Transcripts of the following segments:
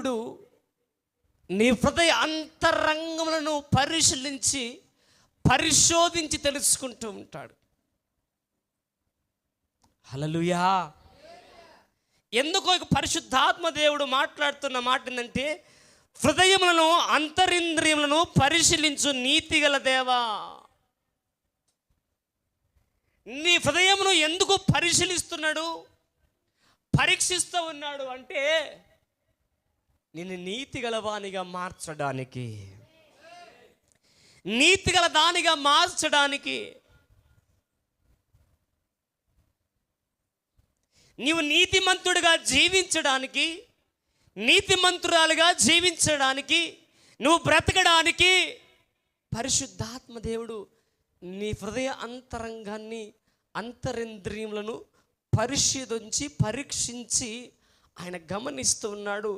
దేవుడు నీ హృదయ అంతరంగములను పరిశోధించి తెలుసుకుంటూ ఉంటాడు. హల్లెలూయా. ఎందుకో పరిశుద్ధాత్మ దేవుడు మాట్లాడుతున్న మాట ఏంటంటే, హృదయములను అంతరింద్రియములను పరిశీలించు నీతిగల దేవా. నీ హృదయమును ఎందుకు పరిశీలిస్తున్నాడు, పరీక్షిస్తూ ఉన్నాడు అంటే, నిన్ను నీతిగల వానిగా మార్చడానికి, నీతిగల దానిగా మార్చడానికి. నీవు నీతిమంతుడిగా జీవించడానికి, నీతిమంతురాలుగా జీవించడానికి, నువ్వు బ్రతకడానికి పరిశుద్ధాత్మ దేవుడు నీ హృదయ అంతరంగాన్ని, అంతరింద్రియములను పరీక్షించి ఆయన గమనిస్తూ ఉన్నాడు.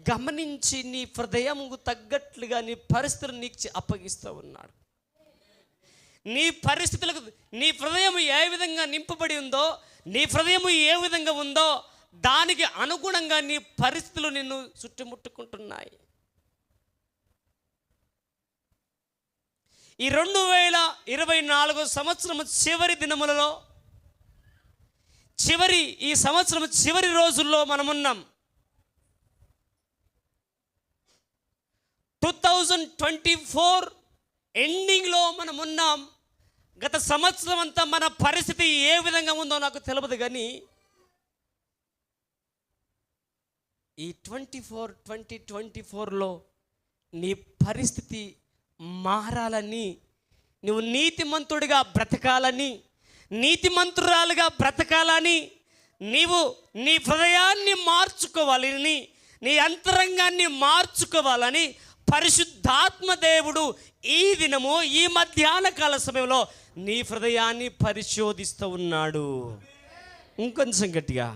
గమనించి నీ హృదయముకు తగ్గట్లుగా నీ పరిస్థితులను నీకు అప్పగిస్తూ ఉన్నాడు. నీ పరిస్థితులకు నీ హృదయం ఏ విధంగా నింపబడి ఉందో, నీ హృదయం ఏ విధంగా ఉందో దానికి అనుగుణంగా నీ పరిస్థితులు నిన్ను చుట్టుముట్టుకుంటున్నాయి. ఈ 2024 సంవత్సరం చివరి దినములలో, ఈ సంవత్సరం చివరి రోజుల్లో మనమున్నాం. 2024 ఎండింగ్లో మనమున్నాం. గత సంవత్సరం అంతా మన పరిస్థితి ఏ విధంగా ఉందో నాకు తెలియదు, కానీ ఈ 2024లో నీ పరిస్థితి మారాలని, నువ్వు నీతిమంతుడిగా బ్రతకాలని, నీతిమంతురాలుగా బ్రతకాలని, నీవు నీ హృదయాన్ని మార్చుకోవాలని, నీ అంతరంగాన్ని మార్చుకోవాలని పరిశుద్ధాత్మ దేవుడు ఈ దినము, ఈ మధ్యాహ్న కాల సమయంలో నీ హృదయాన్ని పరిశోధిస్తూ ఉన్నాడు. ఇంకొంచెం గట్టిగా,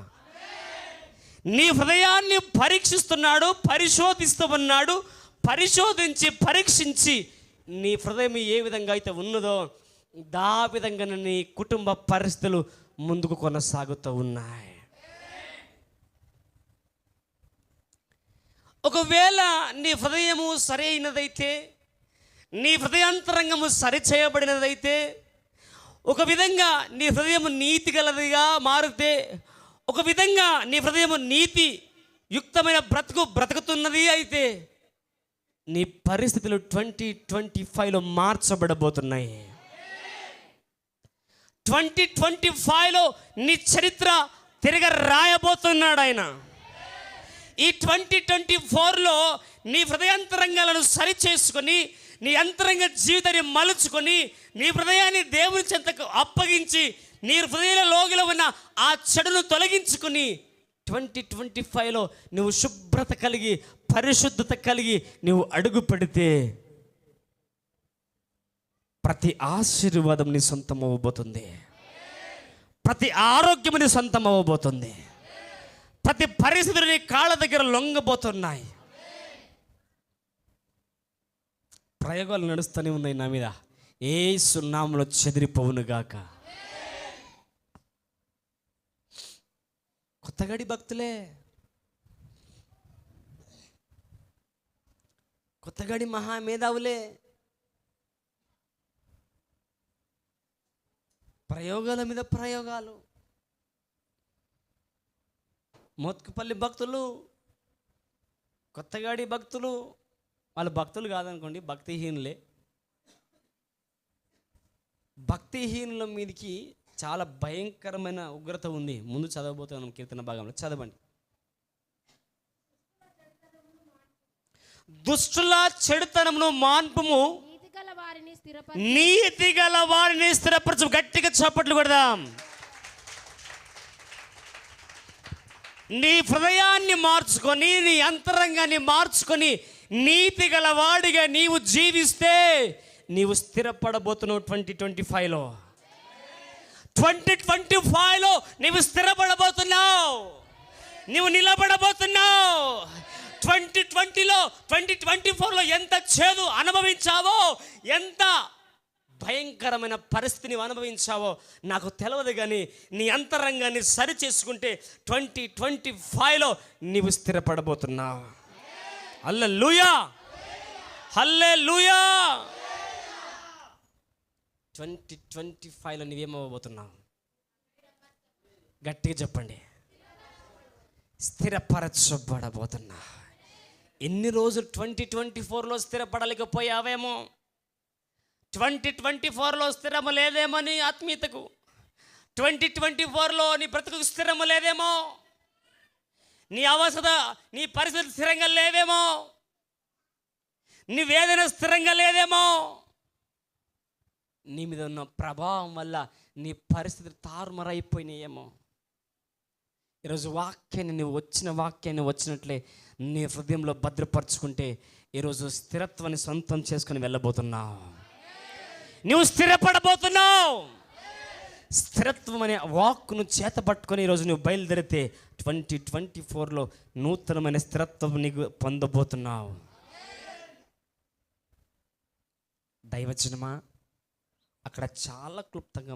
నీ హృదయాన్ని పరీక్షిస్తున్నాడు, పరిశోధిస్తూ ఉన్నాడు. పరీక్షించి నీ హృదయం ఏ విధంగా అయితే ఉన్నదో దా విధంగా నీ కుటుంబ పరిస్థితులు ముందుకు కొనసాగుతూ ఉన్నాయి. ఒకవేళ నీ హృదయము సరైనదైతే, నీ హృదయాంతరంగము సరిచేయబడినదైతే, ఒక విధంగా నీ హృదయము నీతి గలదిగా మారితే, ఒక విధంగా నీ హృదయము నీతి యుక్తమైన బ్రతుకుతున్నది అయితే, నీ పరిస్థితులు 2025లో మార్చబడబోతున్నాయి. 2025లో నీ చరిత్ర తిరగ రాయబోతున్నాడు ఆయన. ఈ 2024లో నీ హృదయాంతరంగాలను సరిచేసుకొని, నీ అంతరంగ జీవితాన్ని మలుచుకొని, నీ హృదయాన్ని దేవుని చెంతకు అప్పగించి, నీ హృదయంలో ఉన్న ఆ చెడును తొలగించుకొని 2025లో నువ్వు శుభ్రత కలిగి, పరిశుద్ధత కలిగి నువ్వు అడుగు పెడితే ప్రతి ఆశీర్వాదం నీ సొంతం అవ్వబోతుంది. ప్రతి ఆరోగ్యం నీ సొంతం అవ్వబోతుంది. ప్రతి పరిస్థితులు నీ కాళ్ళ దగ్గర లొంగబోతున్నాయి. ప్రయోగాలు నడుస్తూనే ఉన్నాయి నా మీద. యేసు నామములో చెదిరిపోవును గాక. కొత్తగడి భక్తులే, కొత్తగడి మహామేధావులే, ప్రయోగాల మీద ప్రయోగాలు. మోత్కుపల్లి భక్తులు, కొత్తగాడి భక్తులు, వాళ్ళు భక్తులు కాదనుకోండి, భక్తిహీనులే. భక్తిహీనుల మీదకి చాలా భయంకరమైన ఉగ్రత ఉంది. ముందు చదవబోతున్నాం కీర్తన భాగంలో, చదవండి. దుష్టుల చెడుతనమును మాన్పుము, నీతి గల వారిని స్థిరపరచు. గట్టిగా చప్పట్లు కొడదాం. నీ హృదయాన్ని మార్చుకొని, నీ అంతరంగాన్ని మార్చుకొని, నీతి గల వాడిగా నీవు జీవిస్తే నీవు స్థిరపడబోతున్నావు. 2025లో 2025లో నీవు స్థిరపడబోతున్నావు, నీవు నిలబడబోతున్నావు. 2020లో 2024లో ఎంత చేదు అనుభవించావో, ఎంత భయంకరమైన పరిస్థితి నీవు అనుభవించావో నాకు తెలియదు, కానీ నీ అంతరంగాన్ని సరి చేసుకుంటే 2025లో నీవు స్థిరపడబోతున్నావు. హల్లెలూయా, హల్లెలూయా. 2025లో నువ్వేమవ్వబోతున్నావు? గట్టిగా చెప్పండి. స్థిరపరచబడబోతున్నా. ఎన్ని రోజులు 2024లో స్థిరపడలేకపోయావేమో, 2024లో స్థిరము లేదేమో నీ ఆత్మీయతకు, 2024లో నీ బ్రతుకు స్థిరము లేదేమో, నీ అవసర నీ పరిస్థితి స్థిరంగా లేవేమో, నీ వేదన స్థిరంగా లేదేమో. నీ మీద ఉన్న ప్రభావం వల్ల నీ పరిస్థితి తారుమారైపోయినాయేమో. ఈరోజు వాక్యాన్ని, నువ్వు వచ్చిన వాక్యాన్ని వచ్చినట్లే నీ హృదయంలో భద్రపరుచుకుంటే ఈరోజు స్థిరత్వాన్ని సొంతం చేసుకుని వెళ్ళబోతున్నావు. నువ్వు స్థిరపడబోతున్నావు. స్థిరత్వం అనే వాక్కును చేత పట్టుకొని ఈరోజు నువ్వు బయలుదేరితే 2024లో నూతనమైన స్థిరత్వం నీకు పొందబోతున్నావు. దైవజనమా, అక్కడ చాలా క్లుప్తంగా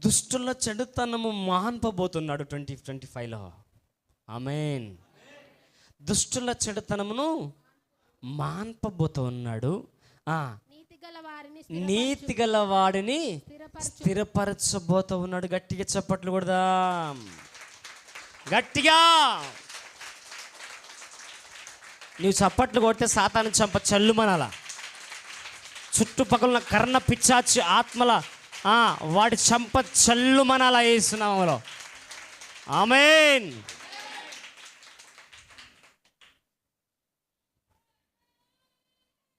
దుష్టుల చెడుతనము మాన్పబోతున్నాడు 2025లో. ఆమేన్. దుష్టుల చెడుతనమును మాన్పబోతున్నాడు. నీతి గల వాడిని స్థిరపరచబోతూ ఉన్నాడు. గట్టిగా చప్పట్లు కొడదాం, గట్టిగా. నువ్వు చప్పట్లు కొడితే సాతాను చంప చల్లుమనాల. చుట్టుపక్కల కర్ణ పిచ్చాచి ఆత్మల వాడి చంప చల్లుమనాల యేసునామములో. ఆమేన్.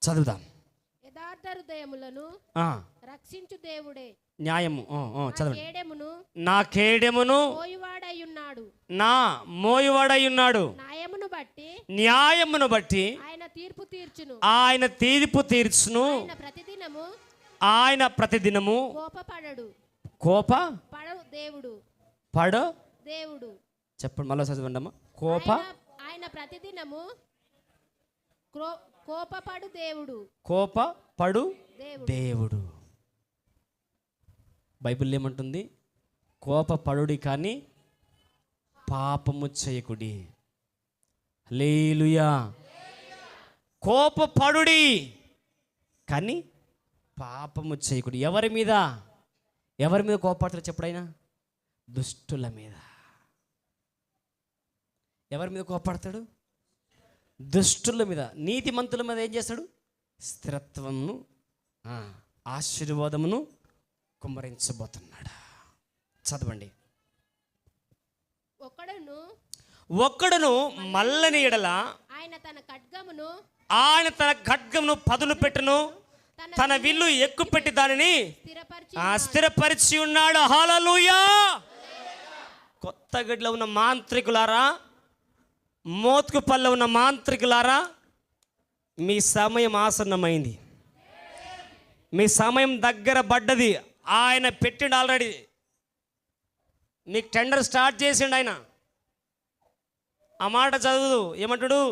చదువుదాం. యథార్థ హృదయములను రక్షించు దేవుడే న్యాయము. చదవండి. నా కేడెమును నా మోయువాడయ్యున్నాడు. న్యాయమును బట్టి ఆయన తీర్పు తీర్చును. ఆయన ప్రతిదినము కోపపడు దేవుడు. చెప్పండి, మళ్ళీ చదవండి అమ్మా. ఆయన ప్రతిదినము కోపపడు దేవుడు. బైబిల్ ఏమంటుంది? కోపపడుడి కానీ పాపము చేయకుడి. హల్లెలూయా. కోపపడుడి కానీ పాపము చేయకుడి. ఎవరి మీద కోపపడతాడు చెప్పుడైనా? దుష్టుల మీద. ఎవరి మీద కోపపడతాడు? దుష్టుల మీద. నీతిమంతుల మీద ఏం చేస్తాడు? స్థిరత్వమును ఆశీర్వాదమును కుమ్మరించబోతున్నాడు. చదవండి. ఒక్కడును మల్లని ఎడల ఆయన తన ఖడ్గమును పదును పెట్టును, తన విల్లు ఎక్కుపెట్టి దానిని స్థిరపరిచి ఉన్నాడు. హల్లెలూయా. కొత్తగడ్డలో ఉన్న మాంత్రికులారా, మోత్కుపల్లిలో ఉన్న మాంత్రికులారా, మీ సమయం ఆసన్నమైంది. మీ సమయం దగ్గర పడ్డది. ఆయన పెట్టిండు ఆల్రెడీ. మీకు టెండర్ స్టార్ట్ చేసిండు ఆయన. ఆ మాట చదువు. ఏమంటాడు?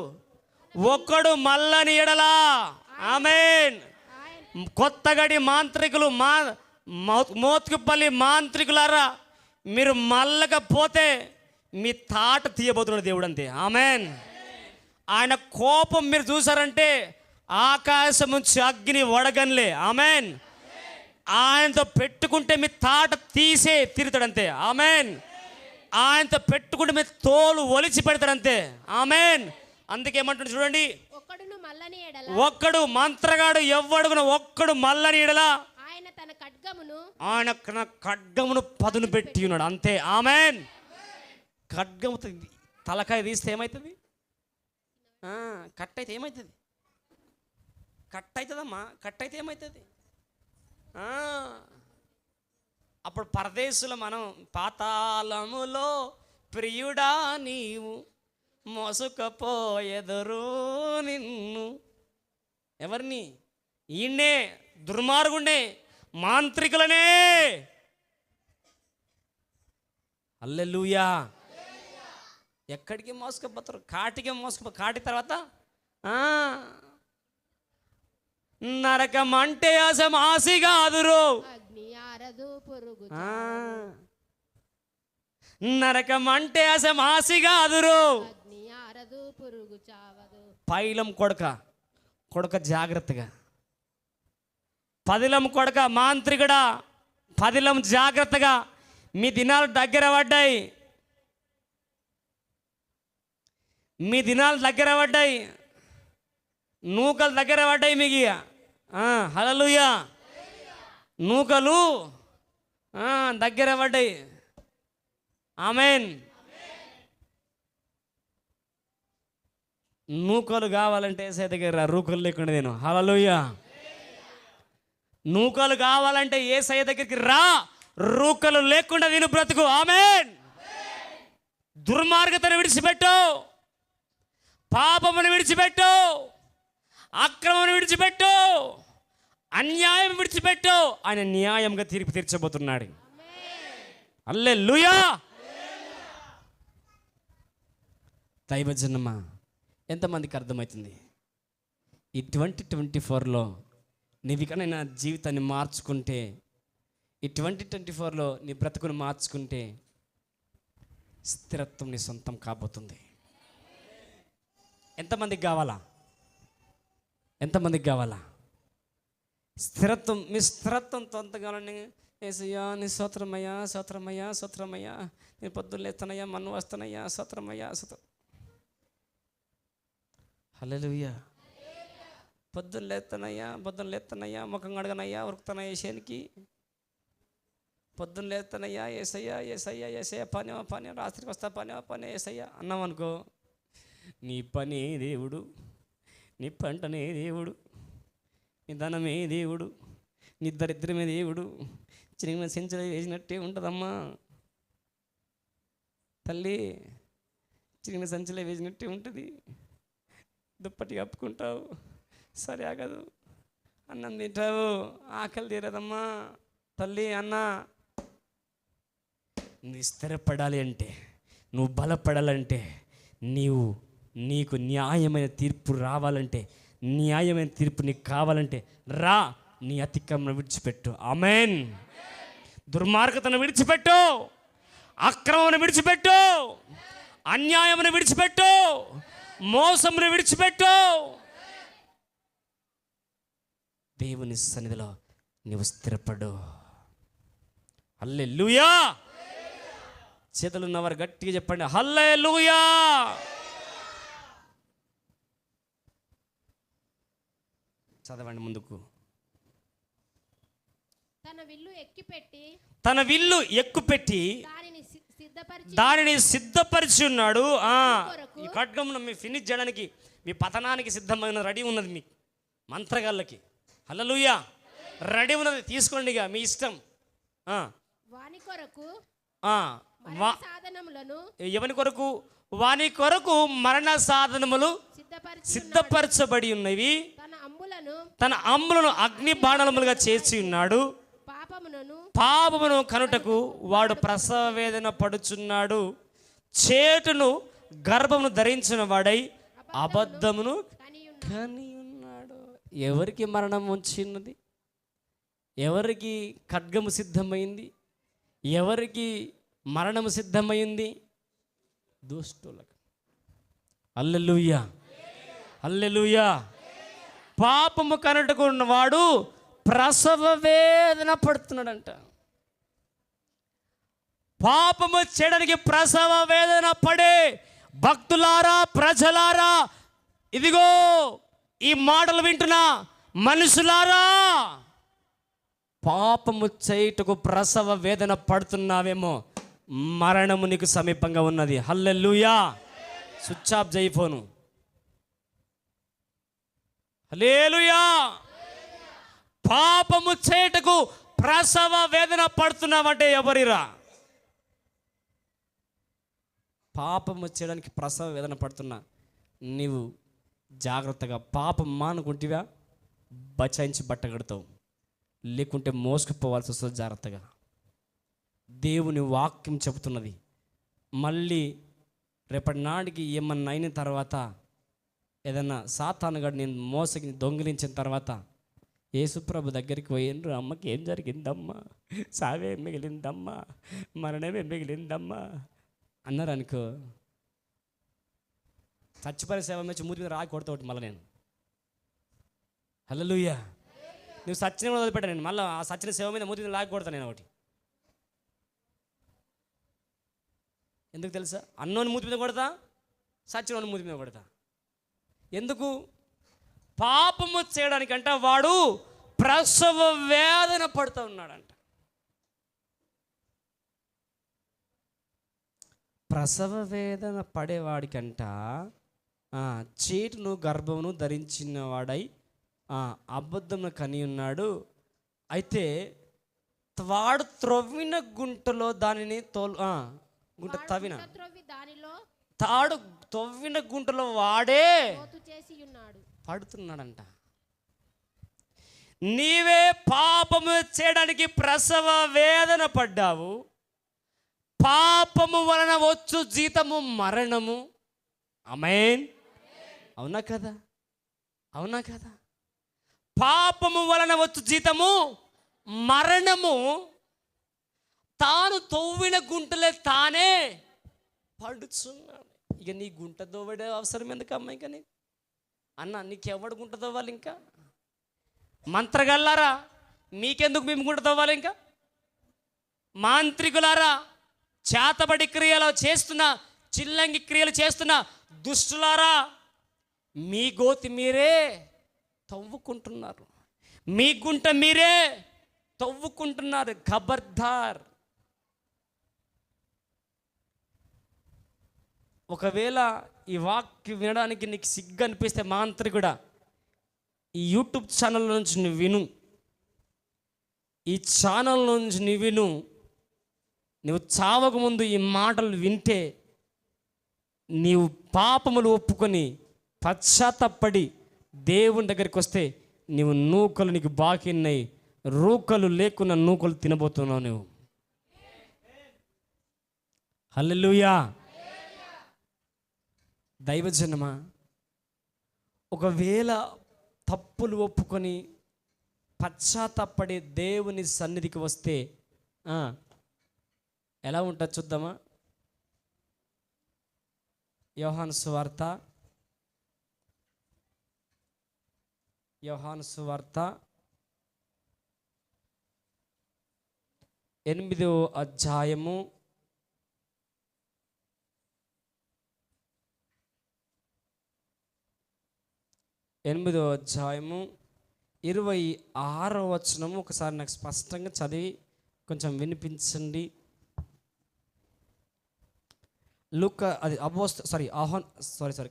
ఒక్కడు మల్లని ఎడలా. ఆమేన్. కొత్తగడి మాంత్రికులు, మోత్కుపల్లి మాంత్రికులారా, మీరు మల్లకపోతే మీ తాట తీయబోతున్నాడు దేవుడు, అంతే. ఆమేన్. ఆయన కోపం మీరు చూసారంటే ఆకాశం నుంచి అగ్ని వడగన్లే. ఆమేన్. ఆయనతో పెట్టుకుంటే మీ తాట తీసే తీరుతాడంతే. ఆమేన్. ఆయనతో పెట్టుకుంటే మీ తోలు ఒలిచి పెడతాడంతే. ఆమేన్. అందుకేమంటాడు చూడండి, ఒక్కడు మంత్రగాడు ఎవ్వడుగున ఒక్కడు మల్లని ఎడలా ఆయన తన ఖడ్గమును పదును పెట్టి ఉన్నాడు, అంతే. ఆమేన్. ఖడ్గము తలకాయ తీస్తే ఏమవుతుంది? కట్ అయితే ఏమవుతుంది? కట్ అవుతుందమ్మా. కట్ అయితే ఏమవుతుంది? అప్పుడు పరదేశులు మనం, పాతాళములో ప్రియుడా నీవు మోసుకపోయెదరు నిన్ను. ఎవరిని? ఈయన్నే, దుర్మార్గుండే, మాంత్రికులనే. హల్లెలూయా. ఎక్కడికి మోసుకపోతారు? కాటికి కాటి తర్వాత నరకం అంటే అసం ఆసి కాదురు. నరకం అంటే అసం ఆసి కాదురు. పైలం కొడక జాగ్రత్తగా. పదిలం కొడక మాంత్రికుడా, పదిలం జాగ్రత్తగా. మీ దినాలు దగ్గర పడ్డాయి, మీ దినాలు దగ్గర పడ్డాయి, నూకలు దగ్గర పడ్డాయి మీకు. హల్లెలూయా, నూకలు దగ్గర పడ్డాయి. ఆమేన్. నూకలు కావాలంటే యేసయ్య దగ్గర రా, రూకలు లేకుండా నేను. హల్లెలూయా. నూకలు కావాలంటే యేసయ్య దగ్గరికి రా, రూకలు లేకుండా నేను బ్రతుకు. ఆమేన్. దుర్మార్గతను విడిచిపెట్టు, పాపమును విడిచిపెట్టు, అక్రమమును విడిచిపెట్టు, అన్యాయం విడిచిపెట్టు. ఆయన న్యాయంగా తీర్పు తీర్చబోతున్నాడు. హల్లెలూయా. దైవజనమా, ఎంతమందికి అర్థమవుతుంది? ఈ 2024లో నీవికనే నా జీవితాన్ని మార్చుకుంటే, ఈ 2024లో నీ బ్రతుకును మార్చుకుంటే స్థిరత్వం నీ సొంతం కాబోతుంది. ఎంతమందికి కావాలా? ఎంతమందికి కావాలా స్థిరత్వం? మీ స్థిరత్వం తొంతగాలని యేసయ్యా నీ స్తోత్రమయ్యా, స్తోత్రమయ్యా, స్తోత్రమయ్యా, నేను పొద్దున్న లేస్తానయ్యా, మన్ను వస్తానయ్యా, స్తోత్రమయ్యా, హల్లెలూయా. పొద్దున్న లేస్తానయ్యా, ముఖం కడగనయ్యా, ఉరుకుతానయ్యా చేనికి. పొద్దున్న లేస్తానయ్యా, ఏసయ్యా పని రాత్రికి వస్తా, పని ఏసయ్యా అన్నాం అనుకో, నీ పని దేవుడు, నీ పంటనే దేవుడు, నీ ధనమే దేవుడు, నీ దరిద్రమే దేవుడు. చిన్న సెంచరీ వేసినట్టే ఉంటుందమ్మా తల్లి, చిన్న సంచలే వేసినట్టే ఉంటుంది. దుప్పటి కప్పుకుంటావు, సరే ఆగదు. అన్నం తింటావు, ఆకలి తీరదమ్మా తల్లి. అన్న, నువ్వు స్థిరపడాలి అంటే, నువ్వు బలపడాలంటే, నీకు న్యాయమైన తీర్పు రావాలంటే, న్యాయమైన తీర్పు నీకు కావాలంటే రా, నీ అతిక్రమను విడిచిపెట్టు. ఆమేన్. దుర్మార్గతను విడిచిపెట్టు, అక్రమమును విడిచిపెట్టు, అన్యాయమును విడిచిపెట్టు, మోసమును విడిచిపెట్టు. దేవుని సన్నిధిలో నీవు స్థిరపడు. హల్లెలూయా. చేతులు ఉన్నవారు గట్టిగా చెప్పండి, హల్లెలూయా. చదవండి ముందుకు. తన విల్లు ఎక్కుపెట్టి దానిని సిద్ధపరిచి ఉన్నాడు. ఈ ఖడ్గమును మీ ఫినిష్ చేయడానికి, మీ పతనానికి సిద్ధమైన రెడీ ఉన్నది మీ మంత్రగాళ్ళకి. హల్లెలూయా. రెడీ ఉన్నది, తీసుకోండి ఇక మీ ఇష్టం. ఎవని కొరకు? వాని కొరకు మరణ సాధనములు సిద్ధపరచబడి ఉన్నవి. తన అంబులను అగ్ని బాణములుగా చేసి ఉన్నాడు. పాపమును కనుటకు వాడు ప్రసవ వేదన పడుచున్నాడు. చేటును గర్భమును ధరించిన వాడై అబద్ధమును కని ఉన్నాడు. ఎవరికి మరణం వచ్చినది? ఎవరికి ఖడ్గము సిద్ధమైంది? ఎవరికి మరణము సిద్ధమైంది? దుష్టులకు. హల్లెలూయా, హల్లెలూయా. పాపము కనుటకు ఉన్నవాడు ప్రసవ వేదన పడుతున్నాడంట. పాపము చేయడానికి ప్రసవ వేదన పడే భక్తులారా, ప్రజలారా, ఇదిగో ఈ మాటలు వింటున్నా మనుషులారా, పాపము చేయుటకు ప్రసవ వేదన పడుతున్నావేమో, మరణము నీకు సమీపంగా ఉన్నది. హల్లెలూయా. స్విచ్ ఆఫ్ చేయి ఫోను. హల్లెలూయా. పాపము చేయుటకు ప్రసవ వేదన పడుతున్నావంటే ఎవరిరా? పాపము చేయడానికి ప్రసవ వేదన పడుతున్నా నీవు జాగ్రత్తగా పాపం మానుకుంటివా బచాయించి బట్టగడతావు, లేకుంటే మోసుకుపోవాల్సి వస్తుంది. జాగ్రత్తగా దేవుని వాక్యం చెబుతున్నది. మళ్ళీ రేపటి నాటికి ఏమన్నా అయిన తర్వాత, ఏదన్నా సాతానుగాడు నేను మోసకి దొంగిలించిన తర్వాత యేసుప్రభు దగ్గరికి పోయినరు, అమ్మకి ఏం జరిగిందమ్మా, సావే మిగిలిందమ్మా, మరణమే మిగిలిందమ్మా అన్నారు అనుకో, చచ్చిపోయే సేవ మీద మూతి మీద రాయి కొడతా ఒకటి మళ్ళీ నేను. హల్లెలూయా. నువ్వు సచ్చిన వదిలిపెట్టా నేను, మళ్ళీ ఆ సచ్చిన సేవ మీద మూతి మీద లాగి కొడతా నేను ఒకటి. ఎందుకు తెలుసా? అన్నోని మూతి మీద కొడతా, సచ్చినోని మూతి మీద కొడతా. ఎందుకు? పాపము చేయడానికంట వాడు ప్రసవ వేదన పడుతూ ఉన్నాడంట. ప్రసవ వేదన పడేవాడికంట చీటును గర్భమును ధరించిన వాడై అబద్ధమును కని ఉన్నాడు. అయితే వాడు త్రవ్విన గుంటలో దానిని గుంట తవ్విన తాడు తవ్విన గుంటలో వాడే పడుతున్నాడంట. నీవే పాపము చేయడానికి ప్రసవ వేదన పడ్డావు. పాపము వలన వచ్చు జీతము మరణము. ఆమేన్. అవునా కదా? అవునా కదా? పాపము వలన వచ్చు జీతము మరణము. తాను తవ్విన గుంటలే తానే పడుచున్నాడు. ఇక నీ గుంట దోవడే అవసరం ఎందుకు అమ్మాయి? కానీ అన్న నీకెవడు గుంట తవ్వాలి? ఇంకా మంత్రగల్లారా మీకెందుకు మేము గుంట తవ్వాలి? ఇంకా మాంత్రికులారా, చేతబడి క్రియలు చేస్తున్న, చిల్లంగి క్రియలు చేస్తున్న దుష్టులారా, మీ గోతి మీరే తవ్వుకుంటున్నారు, మీ గుంట మీరే తవ్వుకుంటున్నారు. ఖబర్దార్. ఒకవేళ ఈ వాక్యం వినడానికి నీకు సిగ్గు అనిపిస్తే మాంత్రికుడా, ఈ యూట్యూబ్ ఛానల్ నుంచి నువ్వు విను. ఈ ఛానల్ నుంచి నువ్వు విను. నువ్వు చావక ముందు ఈ మాటలు వింటే నీవు పాపములు ఒప్పుకొని పశ్చాత్తపడి దేవుని దగ్గరికి వస్తే నీవు నూకలు నీకు బాకిన్నాయి, రూకలు లేకున్న నూకలు తినబోతున్నావు నువ్వు. హల్లెలూయా. దైవజనమా, ఒకవేళ తప్పులు ఒప్పుకొని పశ్చాత్తపడి దేవుని సన్నిధికి వస్తే ఎలా ఉంటుంది చూద్దామా? యోహాను సువార్త 8వ అధ్యాయము 26వ వచనము ఒకసారి నాకు స్పష్టంగా చదివి కొంచెం వినిపించండి.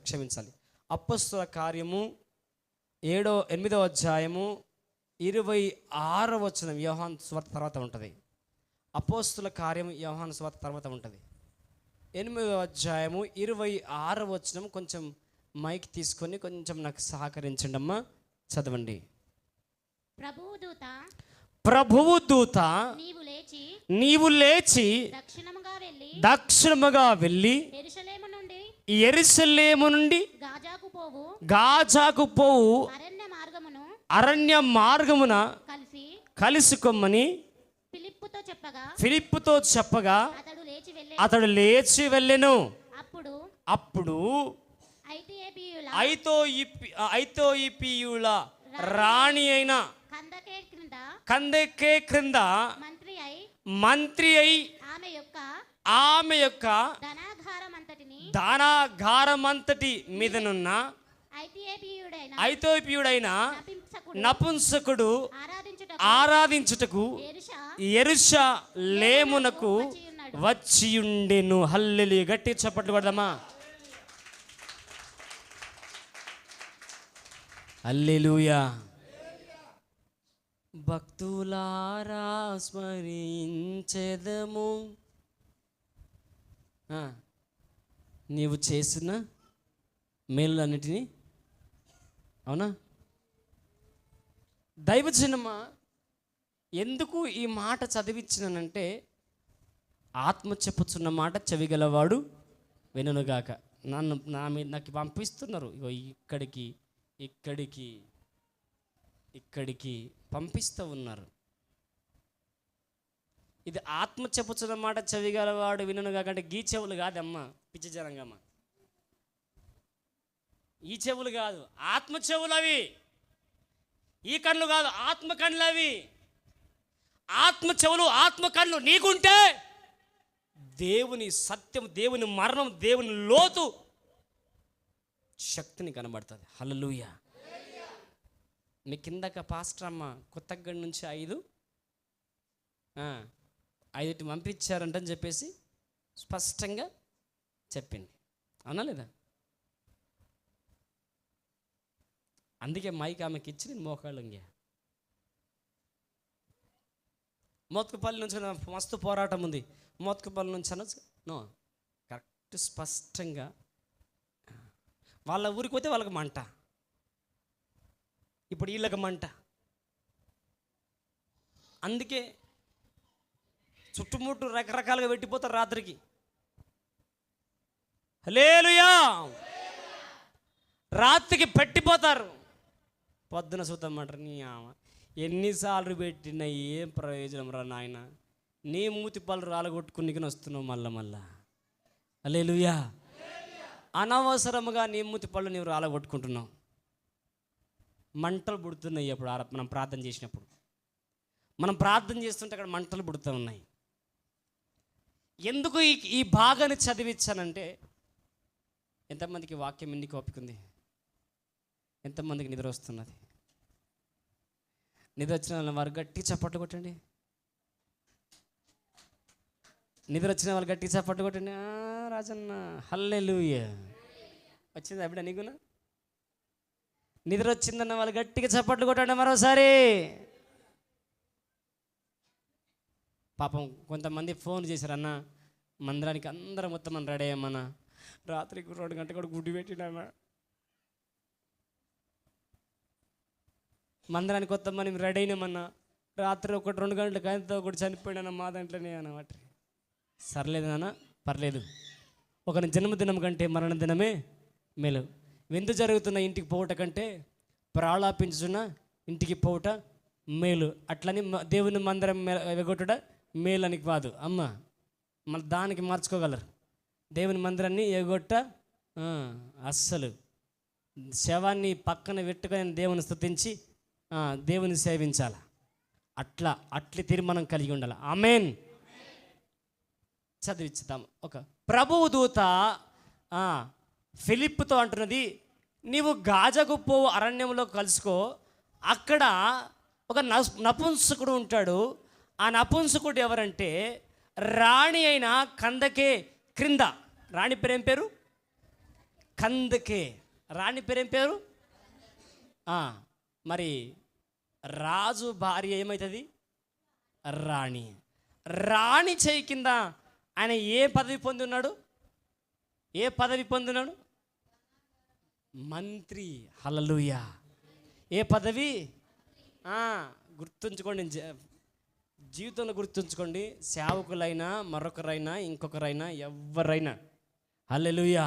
క్షమించాలి. అపోస్తలుల కార్యము 8వ అధ్యాయము 26వ వచనం యోహాను సువార్త తర్వాత ఉంటుంది. అపోస్తలుల కార్యం యోహాను సువార్త తర్వాత ఉంటుంది. 8వ అధ్యాయము 26వ వచనం కొంచెం మైక్ తీసుకొని కొంచెం నాకు సహకరించండి అమ్మా. చదవండి. ప్రభువు దూత నీవు లేచి దక్షిణముగా వెళ్ళి యెరూషలేము నుండి గాజాకు పోవు అరణ్య మార్గమున కలుసుకొమ్మని ఫిలిప్పుతో చెప్పగా అతడు లేచి వెళ్ళెను. అప్పుడు ఐతోయిపియుల రాణి అయిన కందకే క్రింద మంత్రి అయి ఆమె యొక్క ధనాగారమంతటి మీదనున్న ఐతోపియుడైన నపుంసకుడు ఆరాధించుటకు యెరూషలేమునకు వచ్చియుండెను. హల్లెలూయా. గట్టి చప్పట్లు కొడదామా? హల్లెలూయా. భక్తులారా స్మరించెదము నీవు చేసిన మేలులన్నిటినీ. అవునా? దైవజనమా, ఎందుకు ఈ మాట చదివించినానంటే ఆత్మ చెప్పుచున్న మాట చెవిగలవాడు వినుగాక. నాకు పంపిస్తున్నారు ఇక్కడికి ఇక్కడికి ఇక్కడికి పంపిస్తూ ఉన్నారు. ఇది ఆత్మ చెప్పుచున్న మాట చెవిగలవాడు వినుగాక అంటే గీ చెవులు కాదమ్మా, పిచ్చి జనంగమ్మ. ఈ చెవులు కాదు, ఆత్మ చెవులు అవి. ఈ కళ్ళు కాదు, ఆత్మ కళ్ళు అవి. ఆత్మ చెవులు, ఆత్మ కళ్ళు నీకుంటే దేవుని సత్యం, దేవుని మరణం, దేవుని లోతు శక్తిని కనబడుతుంది. హల్లెలూయా. మీ కిందక పాస్టర్ అమ్మ కొత్తగడి నుంచి 5 పంపించారంటని చెప్పేసి స్పష్టంగా చెప్పింది, అవునా లేదా? అందుకే మైక్ ఆమెకి ఇచ్చి నేను మోకాళ్ళు వంగా. మోత్కుపల్లి నుంచి మస్తు పోరాటం ఉంది. మోత్కుపల్లి నుంచి అనొచ్చు నో, కరెక్ట్ స్పష్టంగా. వాళ్ళ ఊరికి పోతే వాళ్ళకి మంట, ఇప్పుడు వీళ్ళకి మంట. అందుకే చుట్టుముట్టు రకరకాలుగా పెట్టిపోతారు రాత్రికి. హల్లెలూయా. రాత్రికి పెట్టిపోతారు, పొద్దున చూద్దామంటారు. నీ ఆమె ఎన్నిసార్లు పెట్టినా ఏం ప్రయోజనం రా నాయన, నీ మూతి పళ్ళు రాలగొట్టుకుని వస్తున్నావు మళ్ళా. హల్లెలూయా. అనవసరముగా నీ మూతి పళ్ళు నీవు రాలగొట్టుకుంటున్నావు. మంటలు పుడుతున్నాయి. అప్పుడు మనం ప్రార్థన చేసినప్పుడు, మనం ప్రార్థన చేస్తుంటే అక్కడ మంటలు పుడుతూ ఉన్నాయి. ఎందుకు ఈ భాగాన్ని చదివించానంటే, ఎంతమందికి వాక్యం ఎన్నికి ఓపిక ఉంది? ఎంతమందికి నిద్ర వస్తున్నది? నిద్ర వచ్చిన వాళ్ళ వారు గట్టి చప్పట్లు కొట్టండి. నిద్ర వచ్చిన వాళ్ళు గట్టి చప్పట్లు కొట్టండి. రాజన్న హల్లెలూయా. వచ్చింది అప్పుడే నీకునా? నిద్ర వచ్చిందన్న వాళ్ళు గట్టిగా చప్పట్లు కొట్టండి మరోసారి. పాపం కొంతమంది ఫోన్ చేశారు, అన్న మందిరానికి అందరం మొత్తం మనం రెడీ అయ్యామన్నా, రాత్రికి 2 గంటలకు కూడా గుడ్డి పెట్టినామా, మందిరానికి కొత్త మనం రెడీ అయినామన్నా, రాత్రి 1-2 గంటలకు ఆయనతో ఒకటి చనిపోయినా మా దాంట్లోనే అన్నమాట. సర్లేదు నాన్న, పర్లేదు. ఒకరి జన్మదినం కంటే మరణ దినమే మేలు. విందు జరుగుతున్న ఇంటికి పోవట కంటే ప్రాళాపించున్న ఇంటికి పోవట మేలు. అట్లని దేవుని మందిరం ఎగొట్టుట మేలు అని కాదు అమ్మ, మళ్ళీ దానికి మార్చుకోగలరు. దేవుని మందిరాన్ని ఎగొట్ట అస్సలు. శవాన్ని పక్కన పెట్టుకొని దేవుని స్తుతించి దేవుని సేవించాలి. అట్లి తీర్మానం కలిగి ఉండాలి. ఆమేన్. చదివిస్తాం. ఒక ప్రభువు దూత ఫిలిప్పుతో అంటున్నది, నీవు గాజాకు పోవు అరణ్యంలో కలుసుకో, అక్కడ ఒక నపుంసకుడు ఉంటాడు. ఆ నపుంసకుడు ఎవరంటే రాణి అయిన కందకే క్రింద. రాణి పేరేం పేరు? కందకే. రాణి పేరేం పేరు? మరి రాజు భార్య ఏమవుతుంది? రాణి. రాణి చేయి కింద ఆయన ఏ పదవి పొంది ఉన్నాడు? ఏ పదవి పొందినాడు? మంత్రి. హల్లెలూయా. ఏ పదవి? గుర్తుంచుకోండి, జీవితంలో గుర్తుంచుకోండి. సేవకులైనా, మరొకరైనా, ఇంకొకరైనా, ఎవరైనా. హల్లెలూయా.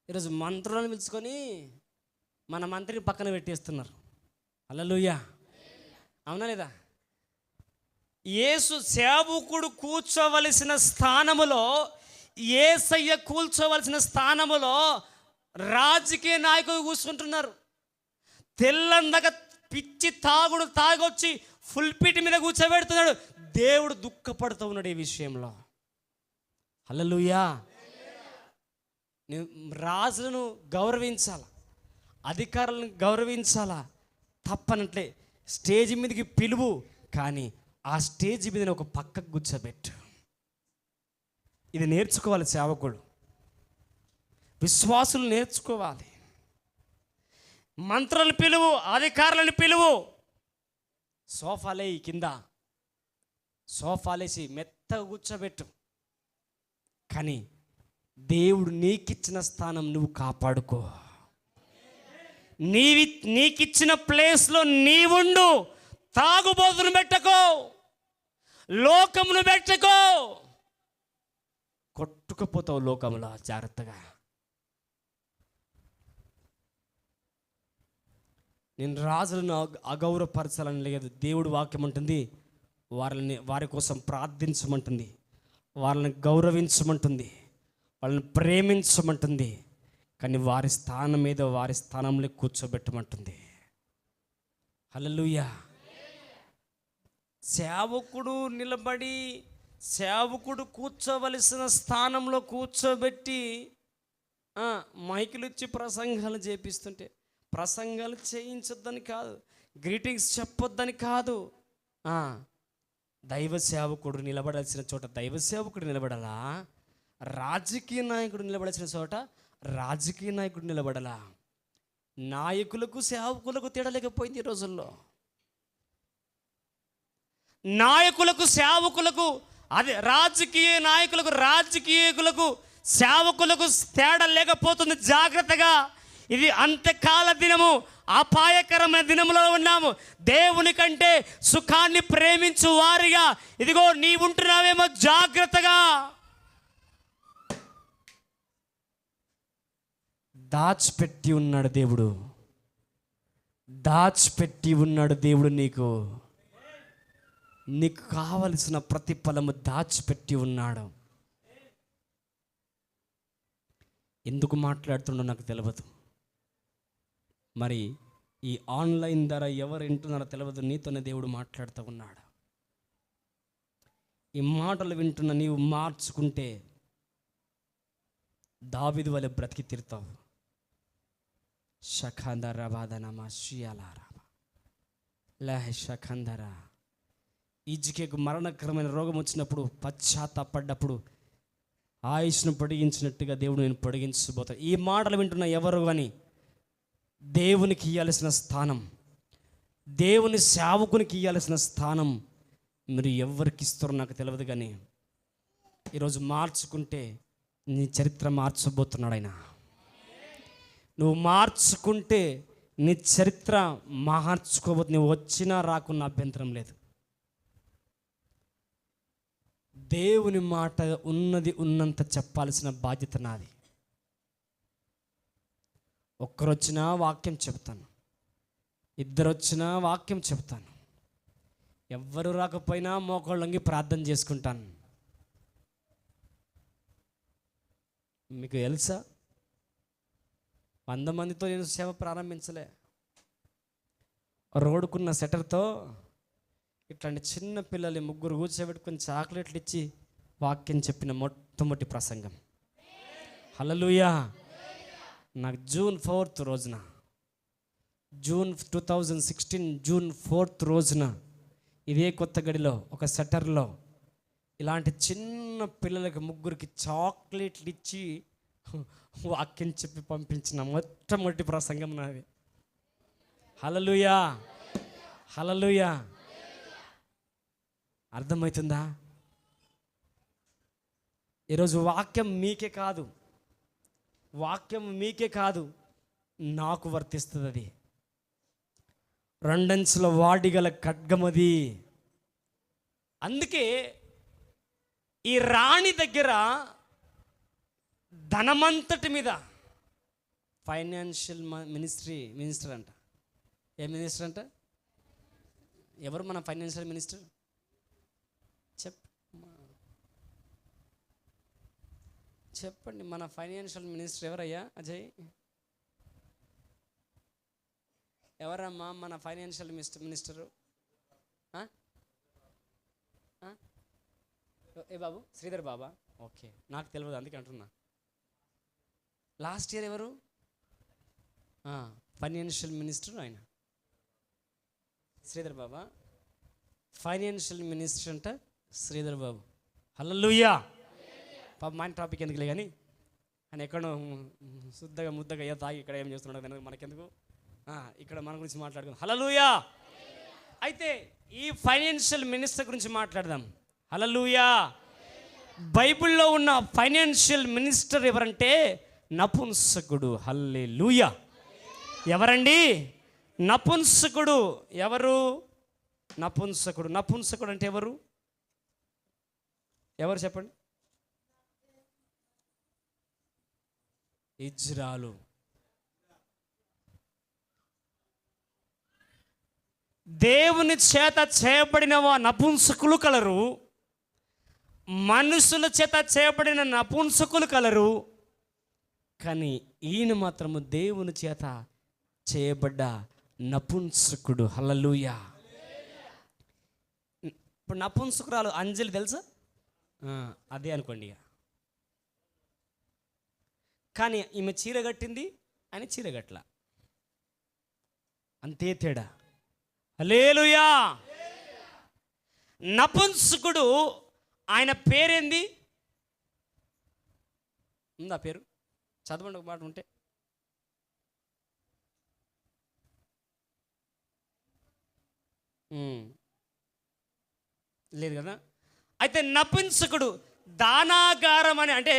ఈరోజు మంత్రులను పిలుచుకొని మన మంత్రిని పక్కన పెట్టేస్తున్నారు. హల్లెలూయా. అవునా లేదా? యేసు సేవకుడు కూర్చోవలసిన స్థానములో, యేసయ్య కూర్చోవలసిన స్థానములో రాజకీయ నాయకులు కూర్చుంటున్నారు. తెల్లందక పిచ్చి తాగుడు తాగొచ్చి ఫుల్పిట్ మీద కూర్చోబెడుతున్నాడు. దేవుడు దుఃఖపడుతూ ఉన్నాడు ఈ విషయంలో. హల్లెలూయా. రాజులను గౌరవించాలా, అధికారులను గౌరవించాలా, తప్పనట్లే స్టేజ్ మీదకి పిలువు, కానీ ఆ స్టేజ్ మీద ఒక పక్కకు కూర్చోబెట్టు. ఇది నేర్చుకోవాలి సేవకుడు, విశ్వాసులు నేర్చుకోవాలి. మంత్రులను పిలువు, అధికారులను పిలువు, సోఫాలే కింద సోఫాలేసి మెత్తగా కూర్చోబెట్టు. కానీ దేవుడు నీకిచ్చిన స్థానం నువ్వు కాపాడుకో. నీకిచ్చిన ప్లేస్లో నీవుండు. తాగుబోతును పెట్టకో, లోకమును పెట్టకో, కొట్టుకుపోతావు లోకంలో. జాగ్రత్తగా. నేను రాజులను అగౌరవపరచాలని లేదు. దేవుడు వాక్యం ఉంటుంది, వారి కోసం ప్రార్థించమంటుంది, వాళ్ళని గౌరవించమంటుంది, వాళ్ళని ప్రేమించమంటుంది. కానీ వారి స్థానం మీద వారి స్థానంలో కూర్చోబెట్టమంటుంది. హల్లెలూయా. సేవకుడు నిలబడి సేవకుడు కూర్చోవలసిన స్థానంలో కూర్చోబెట్టి మైకులు ఇచ్చి ప్రసంగాలు చేపిస్తుంటే, ప్రసంగాలు చేయించొద్దని కాదు, గ్రీటింగ్స్ చెప్పొద్దని కాదు. దైవ సేవకుడు నిలబడాల్సిన చోట దైవ సేవకుడు నిలబడాలా, రాజకీయ నాయకుడు నిలబడాల్సిన చోట రాజకీయ నాయకుడు నిలబడాలా. నాయకులకు సేవకులకు తేడలేకపోయింది ఈ రోజుల్లో. నాయకులకు సేవకులకు, అదే రాజకీయ నాయకులకు రాజకీయకులకు సేవకులకు తేడా లేకపోతుంది. జాగ్రత్తగా, ఇది అంత్యకాల దినము, అపాయకరమైన దినములో ఉన్నాము. దేవుని కంటే సుఖాన్ని ప్రేమించు వారిగా ఇదిగో నీవుంటున్నావేమో, జాగ్రత్తగా. దాచిపెట్టి ఉన్నాడు దేవుడు, దాచిపెట్టి ఉన్నాడు దేవుడు. నీకు కావలసిన ప్రతిఫలము దాచిపెట్టి ఉన్నాడు. ఎందుకు మాట్లాడుతుండో నాకు తెలియదు, మరి ఈ ఆన్లైన్ ద్వారా ఎవరు వింటున్నారో తెలియదు. నీతోనే దేవుడు మాట్లాడుతూ ఉన్నాడు. ఈ మాటలు వింటున్న నీవు మార్చుకుంటే దావీదు వలె బ్రతికి తీరుతావు. షఖందర బాధనమా షియాలారా లహ షఖందర. ఈజికేకు మరణకరమైన రోగం వచ్చినప్పుడు, పశ్చాత్తాపడ్డప్పుడు ఆయుష్ను పొడిగించినట్టుగా దేవుడు నేను పొడిగించబోతాను. ఈ మాటలు వింటున్న ఎవరు కానీ దేవునికి ఇవ్వాల్సిన స్థానం, దేవుని సేవకునికి ఇవ్వాల్సిన స్థానం మీరు ఎవరికి ఇస్తారో నాకు తెలియదు. కానీ ఈరోజు మార్చుకుంటే నీ చరిత్ర మార్చబోతున్నాడు ఆయన. నువ్వు మార్చుకుంటే నీ చరిత్ర మార్చుకోబోతు. నువ్వు వచ్చినా రాకున్నా అభ్యంతరం లేదు. దేవుని మాట ఉన్నది ఉన్నంత చెప్పాల్సిన బాధ్యత నాది. ఒక్కరొచ్చినా వాక్యం చెప్తాను, ఇద్దరొచ్చినా వాక్యం చెప్తాను, ఎవ్వరు రాకపోయినా మోకాళ్ళొంగి ప్రార్థన చేసుకుంటాను. మీకు తెలుసా, 100 మందితో నేను సేవ ప్రారంభించలే. రోడ్డుకున్న సెటర్తో ఇట్లాంటి చిన్న పిల్లలు 3 కూర్చోబెట్టుకొని చాక్లెట్లు ఇచ్చి వాక్యం చెప్పిన మొట్టమొదటి ప్రసంగం. హల్లెలూయా. నాకు జూన్ 4th రోజున, జూన్ 2016 జూన్ 4th రోజున ఇదే కొత్తగడిలో ఒక సెటర్లో ఇలాంటి చిన్న పిల్లలకి 3కి చాక్లెట్లు ఇచ్చి వాక్యం చెప్పి పంపించిన మొట్టమొదటి ప్రసంగం నాది. హల్లెలూయా, హల్లెలూయా. అర్థమవుతుందా? ఈరోజు వాక్యం మీకే కాదు, వాక్యం మీకే కాదు, నాకు వర్తిస్తుంది. అది 2 అంచుల వాడిగల ఖడ్గమది. అందుకే ఈ రాణి దగ్గర ధనమంతటి మీద ఫైనాన్షియల్ మినిస్టర్ అంట. ఏ మినిస్టర్ అంట? ఎవరు మన ఫైనాన్షియల్ మినిస్టర్? చెప్పండి, మన ఫైనాన్షియల్ మినిస్టర్ ఎవరయ్యా? అజయ్, ఎవరమ్మా మన ఫైనాన్షియల్ మినిస్టరు? ఏ బాబు? శ్రీధర్ బాబా? ఓకే, నాకు తెలియదు, అందుకే అంటున్నా. లాస్ట్ ఇయర్ ఎవరు ఫైనాన్షియల్ మినిస్టర్? ఆయన శ్రీధర్ బాబా. ఫైనాన్షియల్ మినిస్టర్ అంట శ్రీధర్ బాబు. హల్లెలూయా. పాప మన టాపిక్ ఎందుకులే కానీ ఆయన ఎక్కడో శుద్ధగా ముద్దగా ఏదో తాగి ఇక్కడ ఏం చేస్తున్నాడు మనకెందుకు, ఇక్కడ మన గురించి మాట్లాడుకుందాం. హల్లెలూయా. అయితే ఈ ఫైనాన్షియల్ మినిస్టర్ గురించి మాట్లాడదాం. హల్లెలూయా. బైబిల్లో ఉన్న ఫైనాన్షియల్ మినిస్టర్ ఎవరంటే నపుంసకుడు. హల్లెలూయా. ఎవరండి? నపుంసకుడు. ఎవరు నపుంసకుడు? నపుంసకుడు అంటే ఎవరు? ఎవరు చెప్పండి? ఇజ్రాలు. దేవుని చేత చేయబడిన నపుంసకులు కలరు, మనుషుల చేత చేయబడిన నపుంసకులు కలరు. కానీ ఈయన మాత్రము దేవుని చేత చేయబడ్డ నపుంసకుడు. హల్లెలూయా. ఇప్పుడు నపుంసకురాలు అంజలి తెలుసా? అదే అనుకోండి ఇక. కానీ ఈమె చీర కట్టింది, అని చీర కట్టల, అంతే తేడా. హల్లెలూయా. నపుంసకుడు, ఆయన పేరేంది? ఉందా పేరు? చదవండి ఒక మాట ఉంటే. లేదు కదా. అయితే నపుంసకుడు దానాగారం అని, అంటే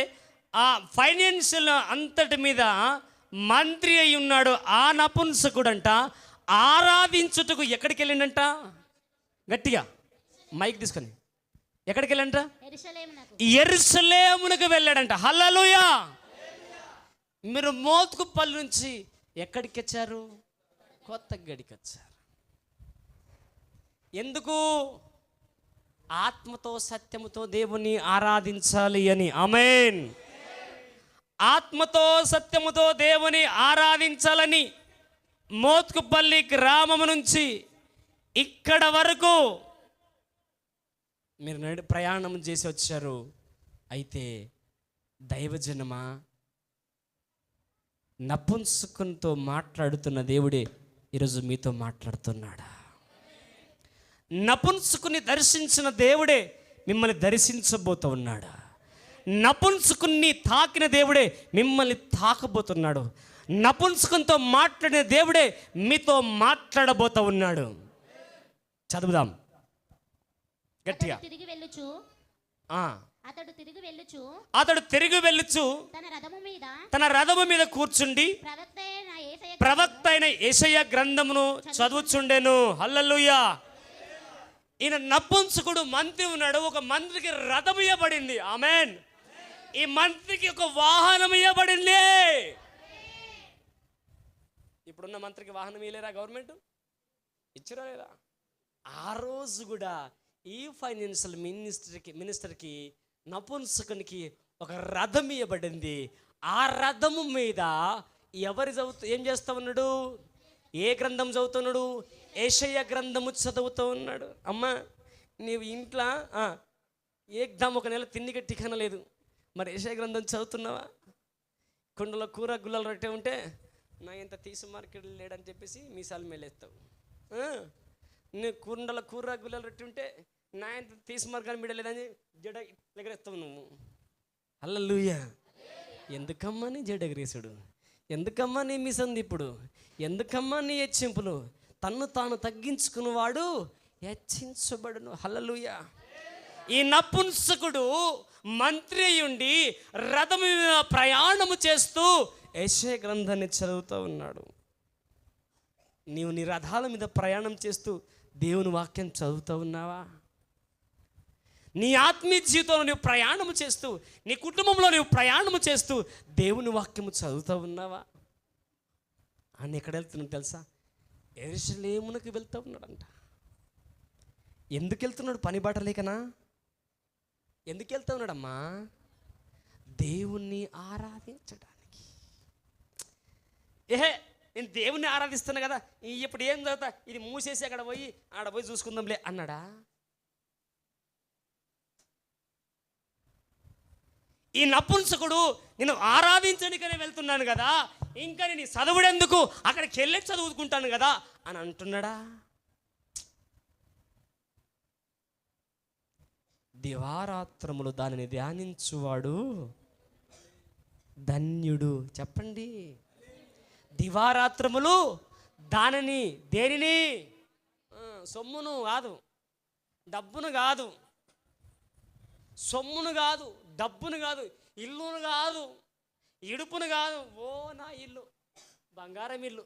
ఆ ఫైనాన్షియల్ అంతటి మీద మంత్రి అయి ఉన్నాడు. ఆ నపుంసకుడు అంట ఆరాధించుటకు ఎక్కడికి వెళ్ళిండంట? గట్టిగా మైక్ తీసుకొని ఎక్కడికి వెళ్ళంట? యెరూషలేమునకు వెళ్ళాడంట. హల్లెలూయా. మీరు మోత్కుపల్లి నుంచి ఎక్కడికి వచ్చారు? కొత్త గడికి వచ్చారు. ఎందుకు? ఆత్మతో సత్యముతో దేవుని ఆరాధించాలి అని. ఆమేన్. ఆత్మతో సత్యముతో దేవుని ఆరాధించాలని మోత్కుపల్లి గ్రామం నుంచి ఇక్కడ వరకు మీరు ప్రయాణం చేసి వచ్చారు. అయితే దైవజనమా, నపుంసకునితో మాట్లాడుతున్న దేవుడే ఈరోజు మీతో మాట్లాడుతున్నాడా? నపుంసకుని దర్శించిన దేవుడే మిమ్మల్ని దర్శించబోతూ ఉన్నాడు. నపుంసకుని తాకిన దేవుడే మిమ్మల్ని తాకబోతున్నాడు. నపుంసకునితో మాట్లాడిన దేవుడే మీతో మాట్లాడబోతూ ఉన్నాడు. చదువుదాం గట్టిగా. అతడు తిరిగి వెళ్ళుచు తన రథము మీద కూర్చుండి ప్రవక్త అయిన యెషయా గ్రంథమును చదువుచుండెను. హల్లెలూయా. ఈయన నపుంసకుడు మంత్రి ఉన్నాడు. ఒక మంత్రికి రథం ఇవ్వబడింది. ఆమేన్. ఈ మంత్రికి ఒక వాహనం ఇవ్వబడింది. ఇప్పుడున్న మంత్రికి వాహనం ఇవ్వలేరా? గవర్నమెంట్ ఇచ్చిరా లేదా? ఆ రోజు కూడా ఈ ఫైనాన్షియల్ మినిస్టర్కి నపుంసకునికి ఒక రథం ఇవ్వబడింది. ఆ రథము మీద ఏం చేస్తా ఉన్నాడు? ఏ గ్రంథం చదువుతున్నాడు? యెషయా గ్రంథము చదువుతూ ఉన్నాడు. అమ్మ, నీవు ఇంట్లో ఏకదమ్ ఒక నెల తిండికి టికన లేదు, మరి యెషయా గ్రంథం చదువుతున్నావా? కుండలో కూర గుల్లలు రొట్టె ఉంటే నా ఇంత తీసు మార్కెట్ లేడని చెప్పేసి మీసాలు మేలేస్తావు. నువ్వు కుండల కూర గుల్లలు రొట్టె ఉంటే నా ఇంత తీసు మార్గాన్ని మిడలేదని జడ ఎగరేస్తావు నువ్వు. హల్లెలూయా. ఎందుకమ్మా నీ జడ ఎగరేసుడు? ఎందుకమ్మా నీ మిసందిప్పుడు? ఎందుకమ్మా నీ హెచ్చింపులు? తన్ను తాను తగ్గించుకున్నవాడు హెచ్చించబడును. హల్లెలూయా. ఈ నపుంసకుడు మంత్రి అయ్యుండి రథం మీద ప్రయాణము చేస్తూ యెషయా గ్రంథాన్ని చదువుతూ ఉన్నాడు. నీవు నీ రథాల మీద ప్రయాణం చేస్తూ దేవుని వాక్యం చదువుతూ ఉన్నావా? నీ ఆత్మీయ జీవితంలో నువ్వు ప్రయాణము చేస్తూ, నీ కుటుంబంలో నువ్వు ప్రయాణము చేస్తూ దేవుని వాక్యము చదువుతూ ఉన్నావా? అని ఎక్కడ వెళ్తున్నాడు తెలుసా? యెరూషలేమునకు వెళ్తూ ఉన్నాడంట. ఎందుకు వెళ్తున్నాడు? పని బాట లేకనా? ఎందుకు వెళ్తూ ఉన్నాడమ్మా? దేవుణ్ణి ఆరాధించడానికి. నేను దేవుణ్ణి ఆరాధిస్తున్నా కదా, ఇప్పుడు ఏం చదువుతా, ఇది మూసేసి ఆడ పోయి చూసుకుందాంలే అన్నాడా? ఈ నపుంసకుడు నేను ఆరాధించడానికనే వెళ్తున్నాను కదా, ఇంకా నేను చదువుడెందుకు, అక్కడికి వెళ్ళి చదువుకుంటాను కదా అని అంటున్నాడా? దివారాత్రములు దానిని ధ్యానించువాడు ధన్యుడు. చెప్పండి. దివారాత్రములు దానిని, దేనిని? సొమ్మును కాదు, డబ్బును కాదు, సొమ్మును కాదు, డబ్బును కాదు, ఇల్లును కాదు, ఇడుపును కాదు. ఓ నా ఇల్లు బంగారం ఇల్లు,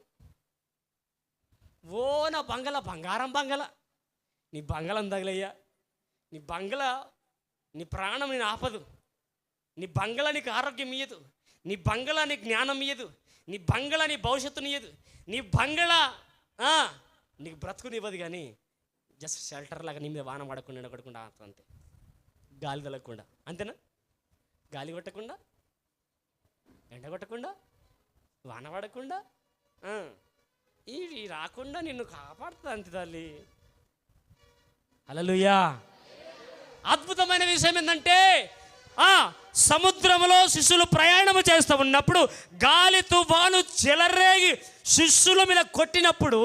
ఓ నా బంగళ బంగారం బంగళ. నీ బంగళం తగలయ్యా, నీ బంగళ నీ ప్రాణం నేను ఆపదు, నీ బంగళ నీకు ఆరోగ్యం ఇయ్యదు, నీ బంగళ నీకు జ్ఞానం ఇయ్యదు, నీ బంగళ నీ భవిష్యత్తుని ఇయ్యదు, నీ బంగళ నీకు బ్రతుకునివ్వదు. కానీ జస్ట్ షెల్టర్ లాగా నీ మీద వాన పడకుండా ఎండగొట్టకుండా అంతే, గాలి తగలకుండా, అంతేనా? గాలి కొట్టకుండా, ఎండ కొట్టకుండా, వాన పడకుండా ఈ రాకుండా నిన్ను కాపాడుతుంది అంతే తల్లి. హల్లెలూయా. అద్భుతమైన విషయం ఏంటంటే సముద్రంలో శిష్యులు ప్రయాణము చేస్తూ ఉన్నప్పుడు గాలి తుఫాను చెలరేగి శిష్యుల మీద కొట్టినప్పుడు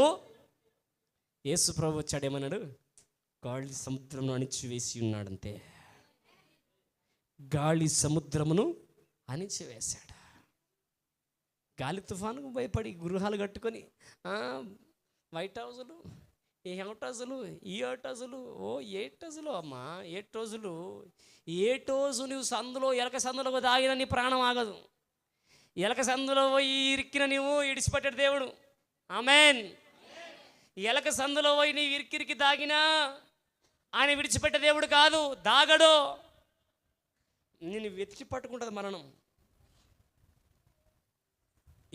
యేసు ప్రభు వచ్చాడేమన్నాడు? గాలి సముద్రంలో అణిచివేసి ఉన్నాడంతే. గాలి సముద్రమును అణిచివేశాడు. గాలి తుఫానుకు భయపడి గృహాలు కట్టుకొని వైట్ హౌజులు, ఈ అవుట్ హౌజులు, ఈ అవుట్ హౌజులు, 8 రోజులు అమ్మా, 8 రోజులు. 8 రోజు నువ్వు సందులో ఎలక సందులో తాగిన నీ ప్రాణం ఆగదు. ఎలక సందులో పోయి ఇరిక్కిన నీవు ఇడిచిపెట్టాడు దేవుడు. ఆమెన్. ఎలక సందులో పోయి నీ ఇరికిరికి తాగినా ఆయన విడిచిపెట్టే దేవుడు కాదు, దాగడు. నేను వెతికి పట్టుకుంటుంది మరణం.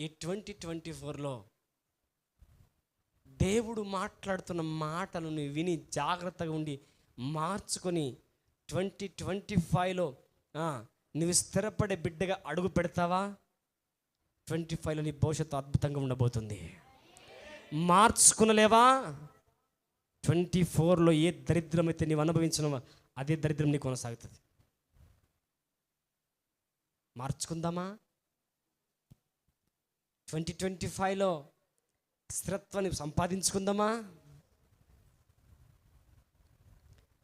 ఈ 2024లో దేవుడు మాట్లాడుతున్న మాటలను విని జాగ్రత్తగా ఉండి మార్చుకొని 2025లో నువ్వు స్థిరపడే బిడ్డగా అడుగు పెడతావా? 25లో నీ భవిష్యత్తు అద్భుతంగా ఉండబోతుంది. మార్చుకునలేవా? 24లో ఏ దరిద్రం అయితే నీవు అనుభవించినవా అదే దరిద్రం నీకు కొనసాగుతుంది. మార్చుకుందామా? 2025లో స్థిరత్వాన్ని సంపాదించుకుందామా?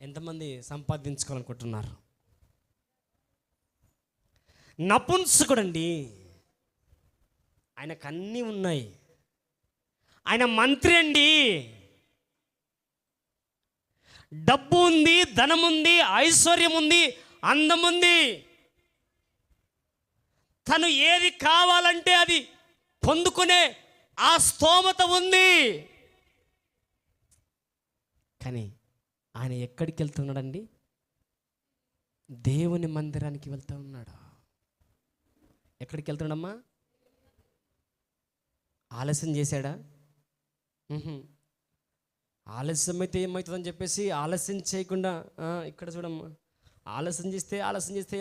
ఎంతమంది సంపాదించుకోవాలనుకుంటున్నారు? నపుంసకుడండి, ఆయనకు అన్నీ ఉన్నాయి. ఆయన మంత్రి అండి. డబ్బు ఉంది, ధనం ఉంది, ఐశ్వర్యం ఉంది, అందం ఉంది. తను ఏది కావాలంటే అది పొందుకునే ఆ స్తోమత ఉంది. కానీ ఆయన ఎక్కడికి వెళ్తున్నాడండి? దేవుని మందిరానికి వెళ్తూ ఉన్నాడు. ఎక్కడికి వెళ్తున్నాడమ్మా? ఆలస్యం చేశాడా? ఆలస్యం అయితే ఏమవుతుందని చెప్పేసి ఆలస్యం చేయకుండా ఇక్కడ చూడమ్మా, ఆలస్యం చేస్తే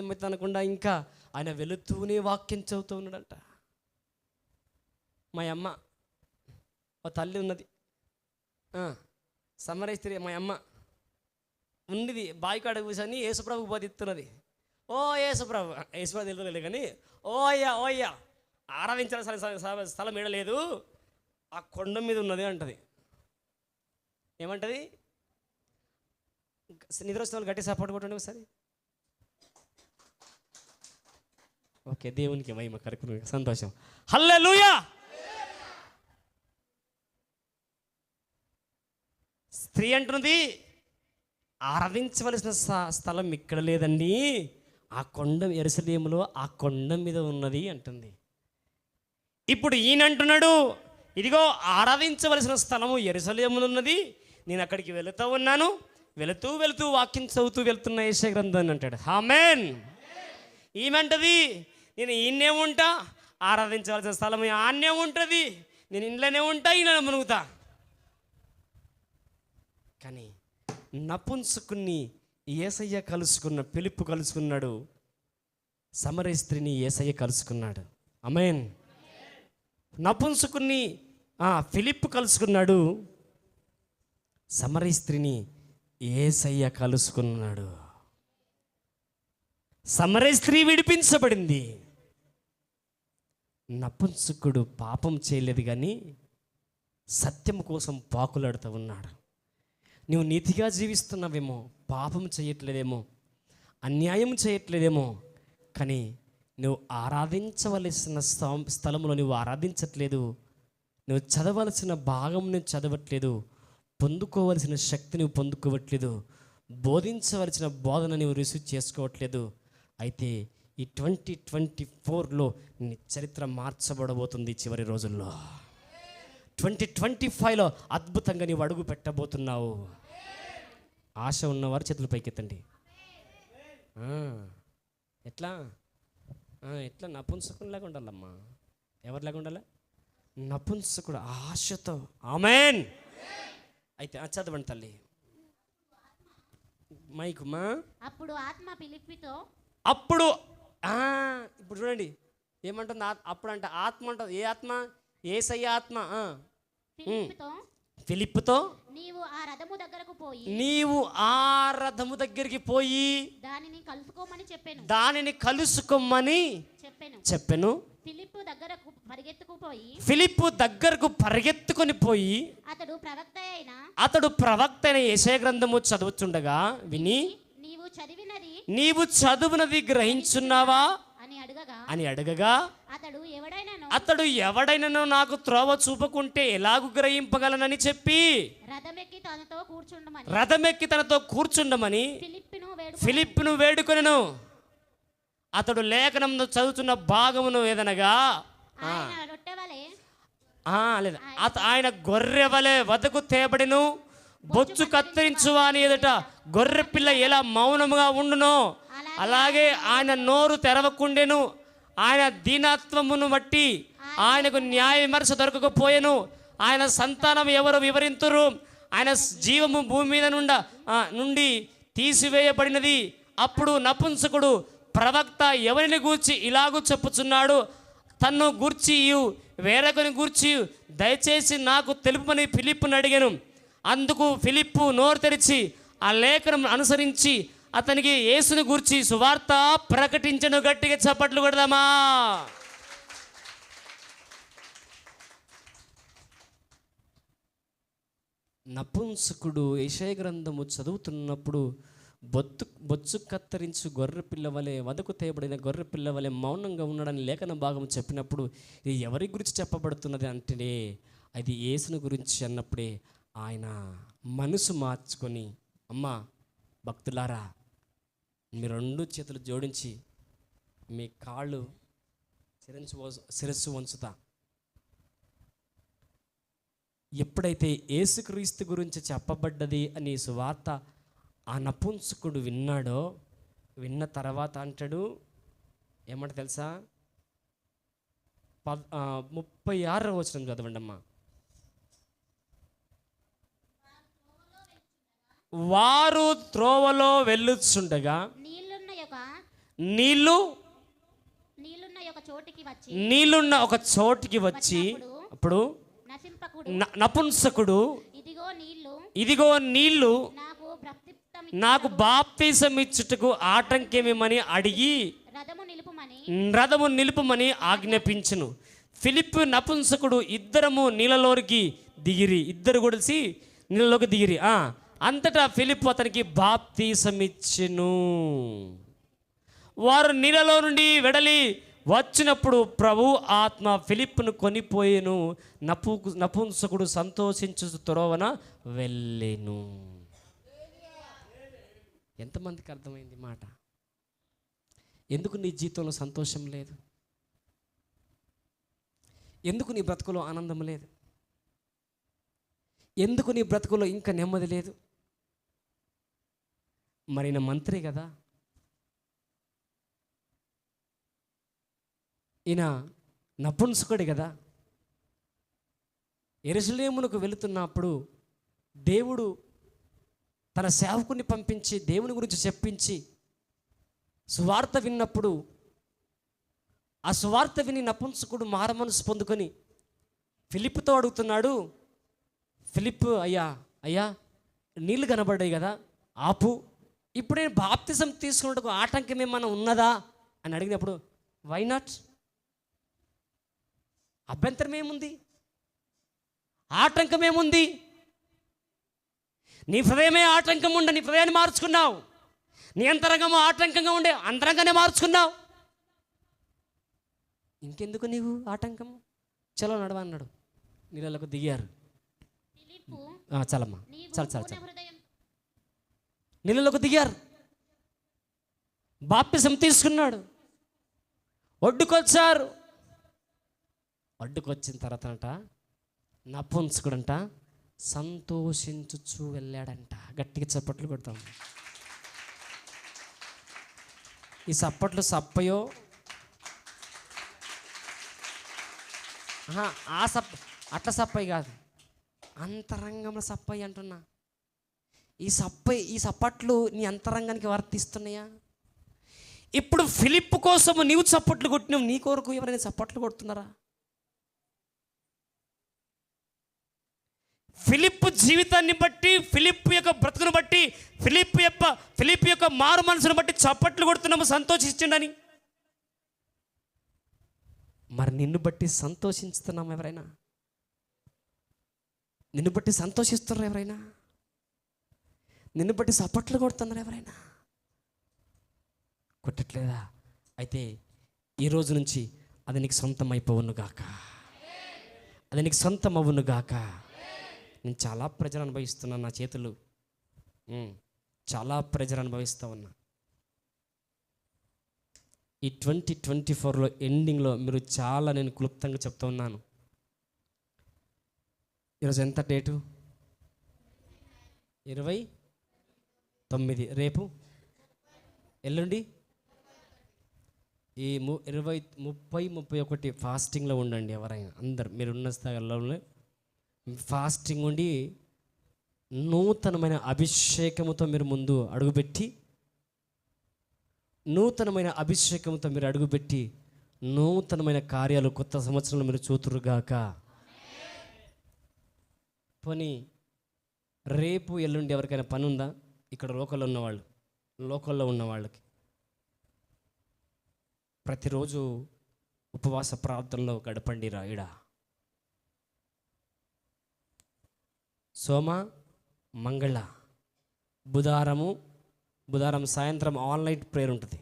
ఏమవుతుంది అనకుండా ఇంకా ఆయన వెళుతూనే వాక్యం చదువుతూ ఉన్నాడంట. మా అమ్మ ఓ తల్లి ఉన్నది, సమరైస్త్రీ. మా అమ్మ ఉన్నది బాయికాడ కూర్చొని యేసుప్రభు బోధిస్తున్నది. యేసుప్రభు తెలియదు కానీ ఓ అయ్యా ఆరాధించాల్సిన స్థలం ఏడలేదు, ఆ కొండ మీద ఉన్నది అంటది. ఏమంటది? నిద్ర వచ్చిన వాళ్ళు గట్టి సపోర్ట్ కొట్టండి ఒకసారి. ఓకే, దేవునికి మహిమ కలుగును, సంతోషం. హల్లెలూయా. స్త్రీ అంటున్నది ఆరాధించవలసిన స్థలం ఇక్కడ లేదండి, ఆ కొండ యెరూషలేములో ఆ కొండ మీద ఉన్నది అంటుంది. ఇప్పుడు ఈయన అంటున్నాడు, ఇదిగో ఆరాధించవలసిన స్థలము యెరూషలేములో ఉన్నది, నేను అక్కడికి వెళుతూ ఉన్నాను, వెళుతూ వాక్యం చదువుతూ వెళ్తున్న యెషయా గ్రంథాన్ని అంటాడు. ఆమేన్. ఈమెంటది, నేను ఈయనే ఉంటా, ఆరాధించవలసిన స్థలం ఆన్నే ఉంటుంది, నేను ఇంట్లోనే ఉంటా, ఈయన మునుగుతా. కానీ నపుంసకుని యేసయ్య కలుసుకున్న, ఫిలిప్పు కలుసుకున్నాడు, సమరయ స్త్రీని యేసయ్య కలుసుకున్నాడు. ఆమేన్. నపుంసకుని ఫిలిప్పు కలుసుకున్నాడు, సమరయ స్త్రీని యేసయ్య కలుసుకున్నాడు. సమరయ స్త్రీ విడిపించబడింది. నపుంసకుడు పాపం చేయలేదు కానీ సత్యం కోసం పాకులాడుతూ ఉన్నాడు. నువ్వు నీతిగా జీవిస్తున్నావేమో, పాపం చేయట్లేదేమో, అన్యాయం చేయట్లేదేమో, కానీ నువ్వు ఆరాధించవలసిన స్థలంలో నువ్వు ఆరాధించట్లేదు, నువ్వు చదవలసిన భాగం నువ్వు చదవట్లేదు, పొందుకోవలసిన శక్తి నువ్వు పొందుకోవట్లేదు, బోధించవలసిన బోధన నువ్వు రిసీవ్ చేసుకోవట్లేదు. అయితే ఈ 2024లో నీ చరిత్ర మార్చబడబోతుంది. చివరి రోజుల్లో 2025లో అద్భుతంగా నీవు అడుగు పెట్టబోతున్నావు. ఆశ ఉన్నవారు చేతులు పైకెత్తండి. ఎట్లా నపుంసకునిలాగా ఉండాలమ్మా. ఎవరిలాగా ఉండాలా? నపుంసకుడు ఆశతో. ఆమేన్. అయితే చదవండి తల్లి మైకుమా. అప్పుడు ఆత్మ ఫిలిప్పితో, ఇప్పుడు చూడండి, ఏమంటుంది? అప్పుడు అంటే ఆత్మ అంటుంది. ఏ ఆత్మ? యేసయ్య ఆత్మ. ఫిలిప్పుతో ఫిలిప్పుతో నీవు ఆ రథము దగ్గరకు పోయి నీవు ఆ రథము దగ్గరికి పోయి దానిని కలుసుకోమని చెప్పాను. దానిని కలుసుకోమని చెప్పెను. ఫిలిప్పు దగ్గరకు పరిగెత్తుకొని పోయి అతడు ప్రవక్త అయిన యెషయా గ్రంథము చదువుతుండగా విని నీవు చదువునది గ్రహించున్నావా అని అడగగా అతడు ఎవడైనానో నాకు త్రోవ చూపకుంటే ఎలాగు గ్రహింపగలనని చెప్పి రథమెక్కి తనతో కూర్చుండమని ఫిలిప్పును వేడుకొనెను. అతడు లేఖనంలో చదువుతున్న భాగమును ఏదనగా లేదా ఆయన గొర్రె వలె వదకు తేబడిను, బొచ్చు కత్తిరించు అని ఎదుట గొర్రె పిల్ల ఎలా మౌనముగా ఉండునో అలాగే ఆయన నోరు తెరవకుండెను. ఆయన దీనత్వమును బట్టి ఆయనకు న్యాయ విమర్శ దొరకకపోయెను. ఆయన సంతానం ఎవరు వివరింతురు? ఆయన జీవము భూమి మీద నుండి తీసివేయబడినది. అప్పుడు నపుంసకుడు ప్రవక్త ఎవరిని గూర్చి ఇలాగూ చెప్పుచున్నాడు? తన్ను గూర్చి వేరొకని గూర్చి దయచేసి నాకు తెలుపమని ఫిలిప్పును అడిగాను. అందుకు ఫిలిప్పు నోరు తెరిచి ఆ లేఖనం అనుసరించి అతనికి యేసుని గూర్చి సువార్త ప్రకటించను. గట్టిగా చప్పట్లు కొడదామా? నపుంసకుడు యెషయా గ్రంథము చదువుతున్నప్పుడు బొచ్చు కత్తిరించు గొర్రె పిల్ల వలె వదకు తేబడిన గొర్రె పిల్ల వలె మౌనంగా ఉన్నాడని లేఖన భాగం చెప్పినప్పుడు ఇది ఎవరి గురించి చెప్పబడుతున్నది అంటే అది యేసుని గురించి అన్నప్పుడే ఆయన మనసు మార్చుకొని, అమ్మా భక్తులారా, మీ రెండు చేతులు జోడించి మీ కాళ్ళు శిరస్సు వంచుతా. ఎప్పుడైతే యేసుక్రీస్తు గురించి చెప్పబడ్డది అని సువార్త ఆ నపుంసకుడు విన్నాడో, విన్న తర్వాత అంటాడు ఏమంట తెలుసా? 36వ వచనం చదవండి అమ్మా. వారు త్రోవలో వెళ్ళుచుండగా నీళ్ళున్న ఒక చోటికి వచ్చి అప్పుడు నపుంసకుడు ఇదిగో నీళ్లు నాకు బాప్తిసం ఇచ్చుటకు ఆటంకమేమని అడిగి రథము నిలుపుమని ఆజ్ఞాపించును. ఫిలిప్పు నపుంసకుడు ఇద్దరము నీళ్ళలోకి దిగిరి. ఇద్దరు కలిసి నీళ్ళలోకి దిగిరి. అంతటా ఫిలిప్పు అతనికి బాప్తిసం ఇచ్చెను. వారు నీళ్ళలో నుండి వెడలి వచ్చినప్పుడు ప్రభు ఆత్మ ఫిలిప్పును కొనిపోయేను. నపుంసకుడు సంతోషించు త్రోవన వెళ్ళెను. ఎంతమందికి అర్థమైంది మాట? ఎందుకు నీ జీవితంలో సంతోషం లేదు? ఎందుకు నీ బ్రతుకులో ఆనందం లేదు? ఎందుకు నీ బ్రతుకులో ఇంకా నెమ్మది లేదు? మరి నా మంత్రి కదా, ఈయన నపుంసకుడు కదా. యెరూషలేమునకు వెళుతున్నప్పుడు దేవుడు తన సేవకుని పంపించి దేవుని గురించి చెప్పించి సువార్త విన్నప్పుడు ఆ సువార్త విని నపుంసకుడు మారమనసు పొందుకొని ఫిలిప్పుతో అడుగుతున్నాడు, ఫిలిప్పు అయ్యా నీళ్ళు కనబడ్డాయి కదా, ఆపు, ఇప్పుడు నేను బాప్తిజం తీసుకున్నట్టుకు ఆటంకం ఏమన్నా ఉన్నదా అని అడిగినప్పుడు వై నాట్, అభ్యంతరం ఏముంది, ఆటంకం ఏముంది? నీ హృదయమే ఆటంకం ఉండే నీ హృదయాన్ని మార్చుకున్నావు. నీ అంతరంగము ఆటంకంగా ఉండే అంతరంగానే మార్చుకున్నావు. ఇంకెందుకు నీవు ఆటంకం? చలో నడవ అన్నాడు. నీళ్ళకు దిగారు. చలమ్మా చల నీళ్ళలోకి దిగారు. బాప్తిసం తీసుకున్నాడు. ఒడ్డుకొచ్చారు. ఒడ్డుకొచ్చిన తర్వాత నపుంసకుడంట సంతోషించుచు వెళ్ళాడంట. గట్టిగా చప్పట్లు కొడతాం. ఈ చప్పట్లు సప్పయో అట్లా సప్పయి కాదు, అంతరంగంలో సప్పయి అంటున్నా. ఈ సప్పట్లు నీ అంతరంగానికి వర్తిస్తున్నాయా? ఇప్పుడు ఫిలిప్ కోసం నీవు చప్పట్లు కొట్టినావు, నీ కొరకు ఎవరైనా చప్పట్లు కొడుతున్నారా? ఫిలిప్ జీవితాన్ని బట్టి, ఫిలిప్ యొక్క బ్రతుకును బట్టి, ఫిలిప్ యొక్క మారు మనసును బట్టి చప్పట్లు కొడుతున్నాము సంతోషించండి. మరి నిన్ను బట్టి సంతోషిస్తున్నాము ఎవరైనా? నిన్ను బట్టి సంతోషిస్తున్నారు ఎవరైనా? నిన్ను బట్టి చప్పట్లు కొడుతున్నారు ఎవరైనా? కొట్టట్లేదా? అయితే ఈరోజు నుంచి అది నీకు సొంతం అయిపోవును గాక, అది నీకు సొంతం అవ్వును గాక. నేను చాలా ప్రెజర్ అనుభవిస్తున్నాను, నా చేతులు చాలా ప్రెజర్ అనుభవిస్తూ ఉన్నా. ఈ 2024లో ఎండింగ్లో మీరు చాలా, నేను క్లుప్తంగా చెప్తా ఉన్నాను. ఈరోజు ఎంత డేటు? 29. రేపు, ఎల్లుండి ఈ 20, 30, 31 ఫాస్టింగ్లో ఉండండి. ఎవరైనా అందరు మీరున్న స్థాయిలో ఫాస్టింగ్ ఉండి నూతనమైన అభిషేకముతో మీరు ముందు అడుగుపెట్టి, నూతనమైన అభిషేకంతో మీరు అడుగుపెట్టి నూతనమైన కార్యాలు కొత్త సంవత్సరంలో మీరు చూతురుగాక. పోనీ రేపు ఎల్లుండి ఎవరికైనా పని ఉందా? ఇక్కడ లోకల్లో ఉన్న వాళ్ళకి ప్రతిరోజు ఉపవాస ప్రార్థనలో గడపండి ఈడ. సోమ, మంగళ, బుధవారం సాయంత్రం ఆన్లైన్ ప్రేయర్ ఉంటుంది.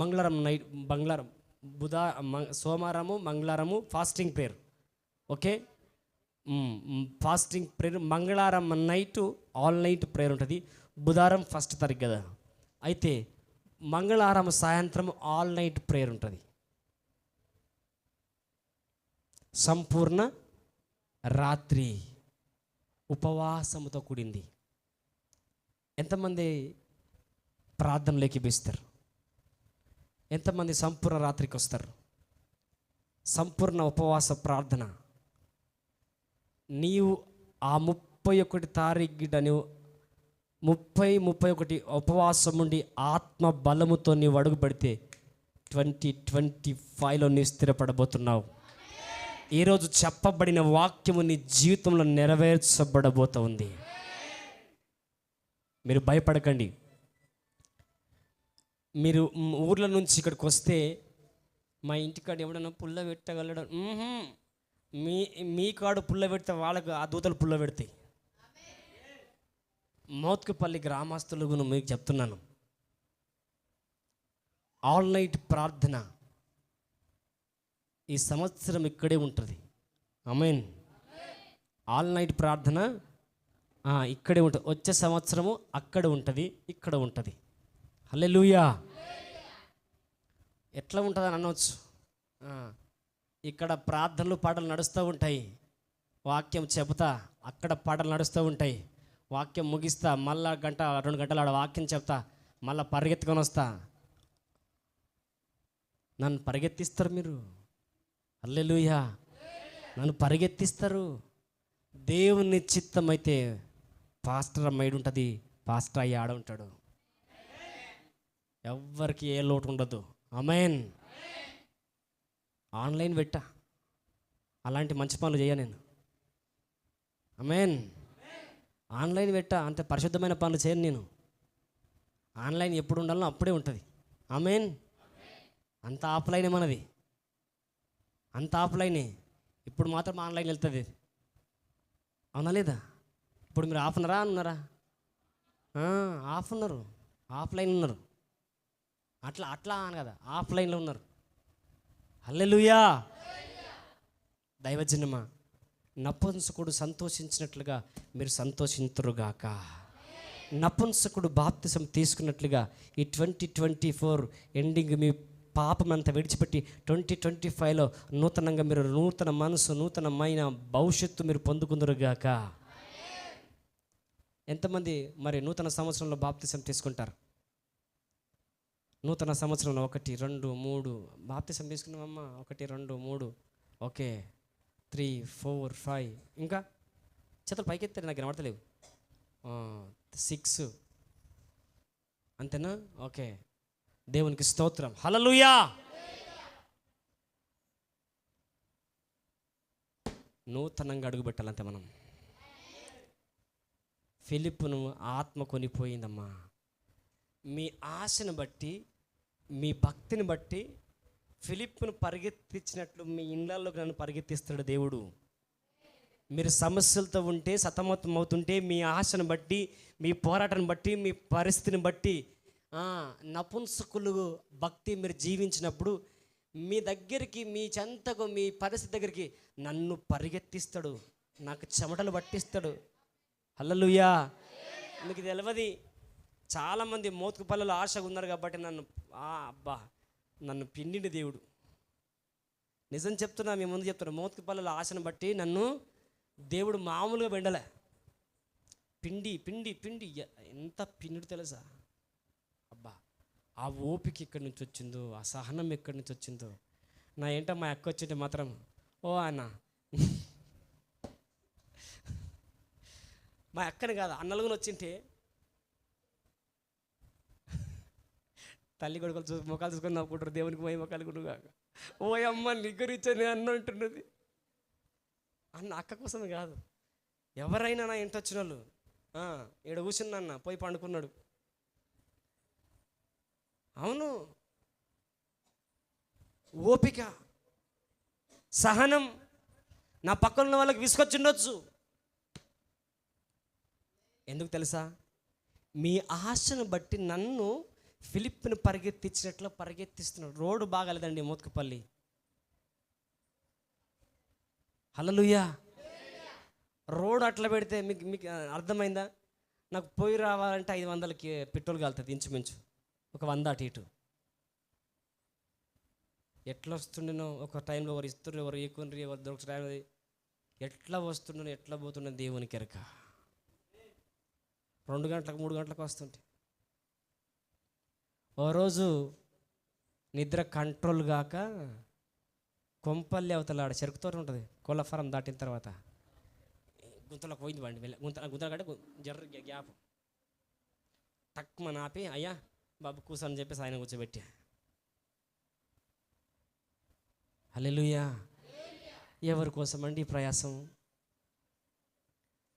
మంగళవారం నైట్, సోమవారము మంగళవారము fasting prayer. Okay, fasting prayer. మంగళవారం నైట్ ఆల్ నైట్ ప్రేయర్ ఉంటుంది. బుధవారం 1వ తారీఖు కదా, అయితే మంగళవారం సాయంత్రం ఆల్ నైట్ ప్రేయర్ ఉంటుంది. సంపూర్ణ రాత్రి ఉపవాసముతో కూడింది. ఎంతమంది ప్రార్థనలోకి ఏకీభవిస్తారు? ఎంతమంది సంపూర్ణ రాత్రికి వస్తారు? సంపూర్ణ ఉపవాస ప్రార్థన. నీవు ఆ 31 తారీఖు గిడ్డ నువ్వు 30-31 ఉపవాసం ఉండి ఆత్మ బలముతో నీవు అడుగు పెడితే 2025లో నీ స్థిరపడబోతున్నావు. ఈరోజు చెప్పబడిన వాక్యము నీ జీవితంలో నెరవేర్చబడబోతూ ఉంది. మీరు భయపడకండి. మీరు ఊర్ల నుంచి ఇక్కడికి వస్తే మా ఇంటికాడ ఎవడన్నా పుల్ల పెట్టగలడం, మీ కాడు పుల్ల పెడితే వాళ్ళకు ఆ దూతలు పుల్ల పెడతాయి. మోత్కుపల్లి గ్రామస్తులకు మీకు చెప్తున్నాను, ఆల్ నైట్ ప్రార్థన ఈ సంవత్సరం ఇక్కడే ఉంటుంది. ఆమేన్. ఆల్ నైట్ ప్రార్థన ఇక్కడే ఉంటుంది. వచ్చే సంవత్సరము అక్కడ ఉంటుంది, ఇక్కడ ఉంటుంది. హల్లెలూయా. ఎట్లా ఉంటుందని అనవచ్చు. ఇక్కడ ప్రార్థనలు పాటలు నడుస్తూ ఉంటాయి, వాక్యం చెబుతా, అక్కడ పాటలు నడుస్తూ ఉంటాయి, వాక్యం ముగిస్తా, మళ్ళా 1-2 గంటలు ఆడ వాక్యం చెప్తా, మళ్ళీ పరిగెత్తుకొని వస్తా. నన్ను పరిగెత్తిస్తారు మీరు. హల్లెలూయా. నన్ను పరిగెత్తిస్తారు. దేవుని చిత్తం అయితే పాస్టర్ అమ్మాయిడు ఉంటుంది, పాస్టర్ అయ్యి ఆడ ఉంటాడు. ఎవ్వరికి ఏ లోటు ఉండదు. ఆమేన్. ఆన్లైన్ పెట్టా, అలాంటి మంచి పనులు చేయ నేను. ఆమేన్. ఆన్లైన్ పెట్టా, అంత పరిశుద్ధమైన పనులు చేయను నేను. ఆన్లైన్ ఎప్పుడు ఉండాలో అప్పుడే ఉంటుంది. ఆమేన్. అంత ఆఫ్లైనే మనది, అంత ఆఫ్లైనే. ఇప్పుడు మాత్రం ఆన్లైన్ వెళ్తుంది. అవునా లేదా? ఇప్పుడు మీరు ఆఫ్ ఉన్నారా అన్నారా? ఆఫ్ ఉన్నారు, ఆఫ్లైన్ ఉన్నారు. అట్లా అని కదా, ఆఫ్లైన్లో ఉన్నారు. హల్లెలూయా. దైవజనమా, నపుంసకుడు సంతోషించినట్లుగా మీరు సంతోషింతురుగాక. నపుంసకుడు బాప్తిసం తీసుకున్నట్లుగా ఈ 2024 ఎండింగ్ మీ పాపం అంతా విడిచిపెట్టి 2025లో నూతనంగా మీరు నూతన మనసు, నూతనమైన భవిష్యత్తు మీరు పొందుకుందురుగాక. ఎంతమంది మరి నూతన సంవత్సరంలో బాప్తిసం తీసుకుంటారు? నూతన సంవత్సరంలో 1, 2, 3 బాప్తిసం తీసుకున్నామమ్మా. 1, 2, 3 ఓకే, 3, 4, 5 ఇంకా చేతులు పైకెత్తారు, నాకు కనబడతలేవు. 6. అంతేనా? ఓకే, దేవునికి స్తోత్రం. హల్లెలూయా. నూతనంగా అడుగుపెట్టాలంతే మనం. ఫిలిప్పును ఆత్మ కొనిపోయిందమ్మా. మీ ఆశను బట్టి, మీ భక్తిని బట్టి ఫిలిప్పును పరిగెత్తించినట్లు మీ ఇళ్ళల్లోకి నన్ను పరిగెత్తిస్తాడు దేవుడు. మీరు సమస్యలతో ఉంటే, సతమతం అవుతుంటే, మీ ఆశను బట్టి, మీ పోరాటాన్ని బట్టి, మీ పరిస్థితిని బట్టి నపుంసకులు భక్తి మీరు జీవించినప్పుడు మీ దగ్గరికి, మీ చెంతకు, మీ పరిస్థితి దగ్గరికి నన్ను పరిగెత్తిస్తాడు, నాకు చెమటలు పట్టిస్తాడు. హల్లెలూయా. మీకు తెలియదు, చాలామంది మోతుకు పల్లెలు ఆశగా ఉన్నారు కాబట్టి నన్ను పిండిని దేవుడు. నిజం చెప్తున్నా, మీ ముందు చెప్తున్నా, మోతుకు పల్లెల ఆశను బట్టి నన్ను దేవుడు మామూలుగా పిండలే. పిండి పిండి పిండి ఎంత పిండి తెలుసా? అబ్బా, ఆ ఓపిక ఎక్కడి నుంచి వచ్చిందో, ఆ సహనం ఎక్కడి నుంచి వచ్చిందో. నా ఏంటో మా అక్క వచ్చింటే మాత్రం ఓ అన్న, మా అక్కని కాదు అన్నలుగుని వచ్చింటే తల్లి కొడుకులు ముఖాలు చూసుకొని నవ్వుకుంటారు, దేవునికి పోయి ముఖాలు కూడా ఓ అమ్మ నిగ్గరిచ్చని అన్న ఉంటున్నది. అన్న అక్క కోసం కాదు, ఎవరైనా నా ఇంటి వచ్చిన వాళ్ళు ఈడ కూర్చున్నా పోయి పండుకున్నాడు. అవును, ఓపిక, సహనం. నా పక్కన ఉన్న వాళ్ళకి విసుకొచ్చిండొచ్చు. ఎందుకు తెలుసా? మీ ఆశను బట్టి నన్ను ఫిలిప్ను పరిగెత్తించినట్లు పరిగెత్తిస్తున్నాడు. రోడ్డు బాగాలేదండి మోత్కుపల్లి. హల్లెలూయా. రోడ్ అట్లా పెడితే మీకు అర్థమైందా? నాకు పోయి రావాలంటే 500కి పెట్రోల్ కాలుతుంది ఇంచుమించు, ఒక 100 అటు ఇటు. ఎట్లా వస్తుండేనో ఒక టైంలో ఎవరు ఇస్తుండ్రు, ఎవరు ఎక్కుండ్రి, ఎవరు దొరుకుతారు, ఎట్లా వస్తుండో ఎట్లా పోతుండో దేవునికి ఎరక. 2 గంటలకు 3 గంటలకు వస్తుంటే ఓ రోజు నిద్ర కంట్రోల్ కాక కొంపల్లి అవతలాడ చెరుకుతోనే ఉంటుంది, కోళ్ళ ఫారం దాటిన తర్వాత గుంతలోకి పోయింది బండి. గుంతల కంటే జర్ర గ్యాప్ తక్కువ ఆపి, అయ్యా బాబు కూర్చొని చెప్పేసి ఆయన కూర్చోబెట్టి. హల్లెలూయా. ఎవరి కోసం అండి ఈ ప్రయాసం?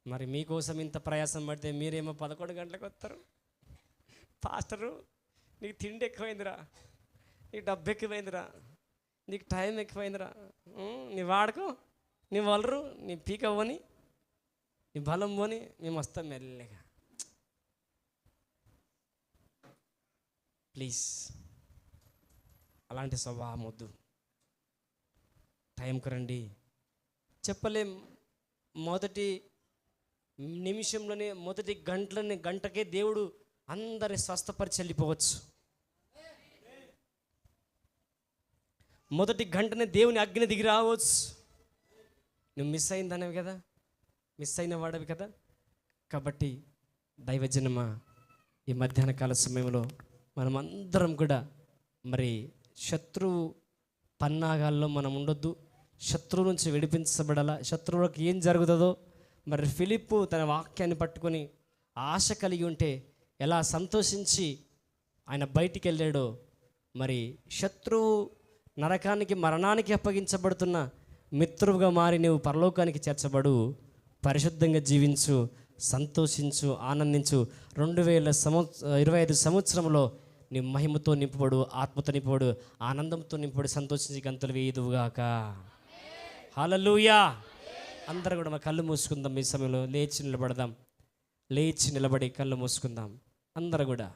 మరి మీకోసం ఇంత ప్రయాసం పడితే మీరేమో 11 గంటలకు వస్తారు. పాస్టరు నీకు తిండి ఎక్కువైందిరా, నీకు డబ్బు ఎక్కువైందిరా, నీకు టైం ఎక్కువైందిరా, నీ వాడకం, నీ వలరు, నీ పీక పోని, నీ బలం పోని, మేము వస్తాం మెల్లగా. ప్లీజ్ అలాంటి స్వభావం వద్దు. టైంకి రండి. చెప్పలేం, మొదటి నిమిషంలోనే, మొదటి గంటకే దేవుడు అందరి స్వస్థపరిచి వెళ్ళిపోవచ్చు. మొదటి గంటనే దేవుని అగ్ని దిగి రావచ్చు. నువ్వు మిస్ అయిందనేవి కదా, మిస్ అయిన వాడవి కదా. కాబట్టి దైవజనమా, ఈ మధ్యాహ్న కాల సమయంలో మనమందరం కూడా మరి శత్రువు పన్నాగాల్లో మనం ఉండొద్దు. శత్రువు నుంచి విడిపించబడాల. శత్రువులకు ఏం జరుగుతుందో మరి ఫిలిప్పు తన వాక్యాన్ని పట్టుకొని ఆశ కలిగి ఉంటే ఎలా సంతోషించి ఆయన బయటికి వెళ్ళాడో, మరి శత్రువు నరకానికి, మరణానికి అప్పగించబడుతున్న మిత్రువుగా మారి నువ్వు పరలోకానికి చేర్చబడు. పరిశుద్ధంగా జీవించు, సంతోషించు, ఆనందించు. 2025 సంవత్సరంలో నీ మహిమతో నింపబడు, ఆత్మతో నింపబడు, ఆనందంతో నింపబడి సంతోషించి గంతులు వేయుదువుగాక. హల్లెలూయా. అందరూ కూడా మా కళ్ళు మూసుకుందాం. ఈ సమయంలో లేచి నిలబడదాం. లేచి నిలబడి కళ్ళు మూసుకుందాం అందరూ కూడా.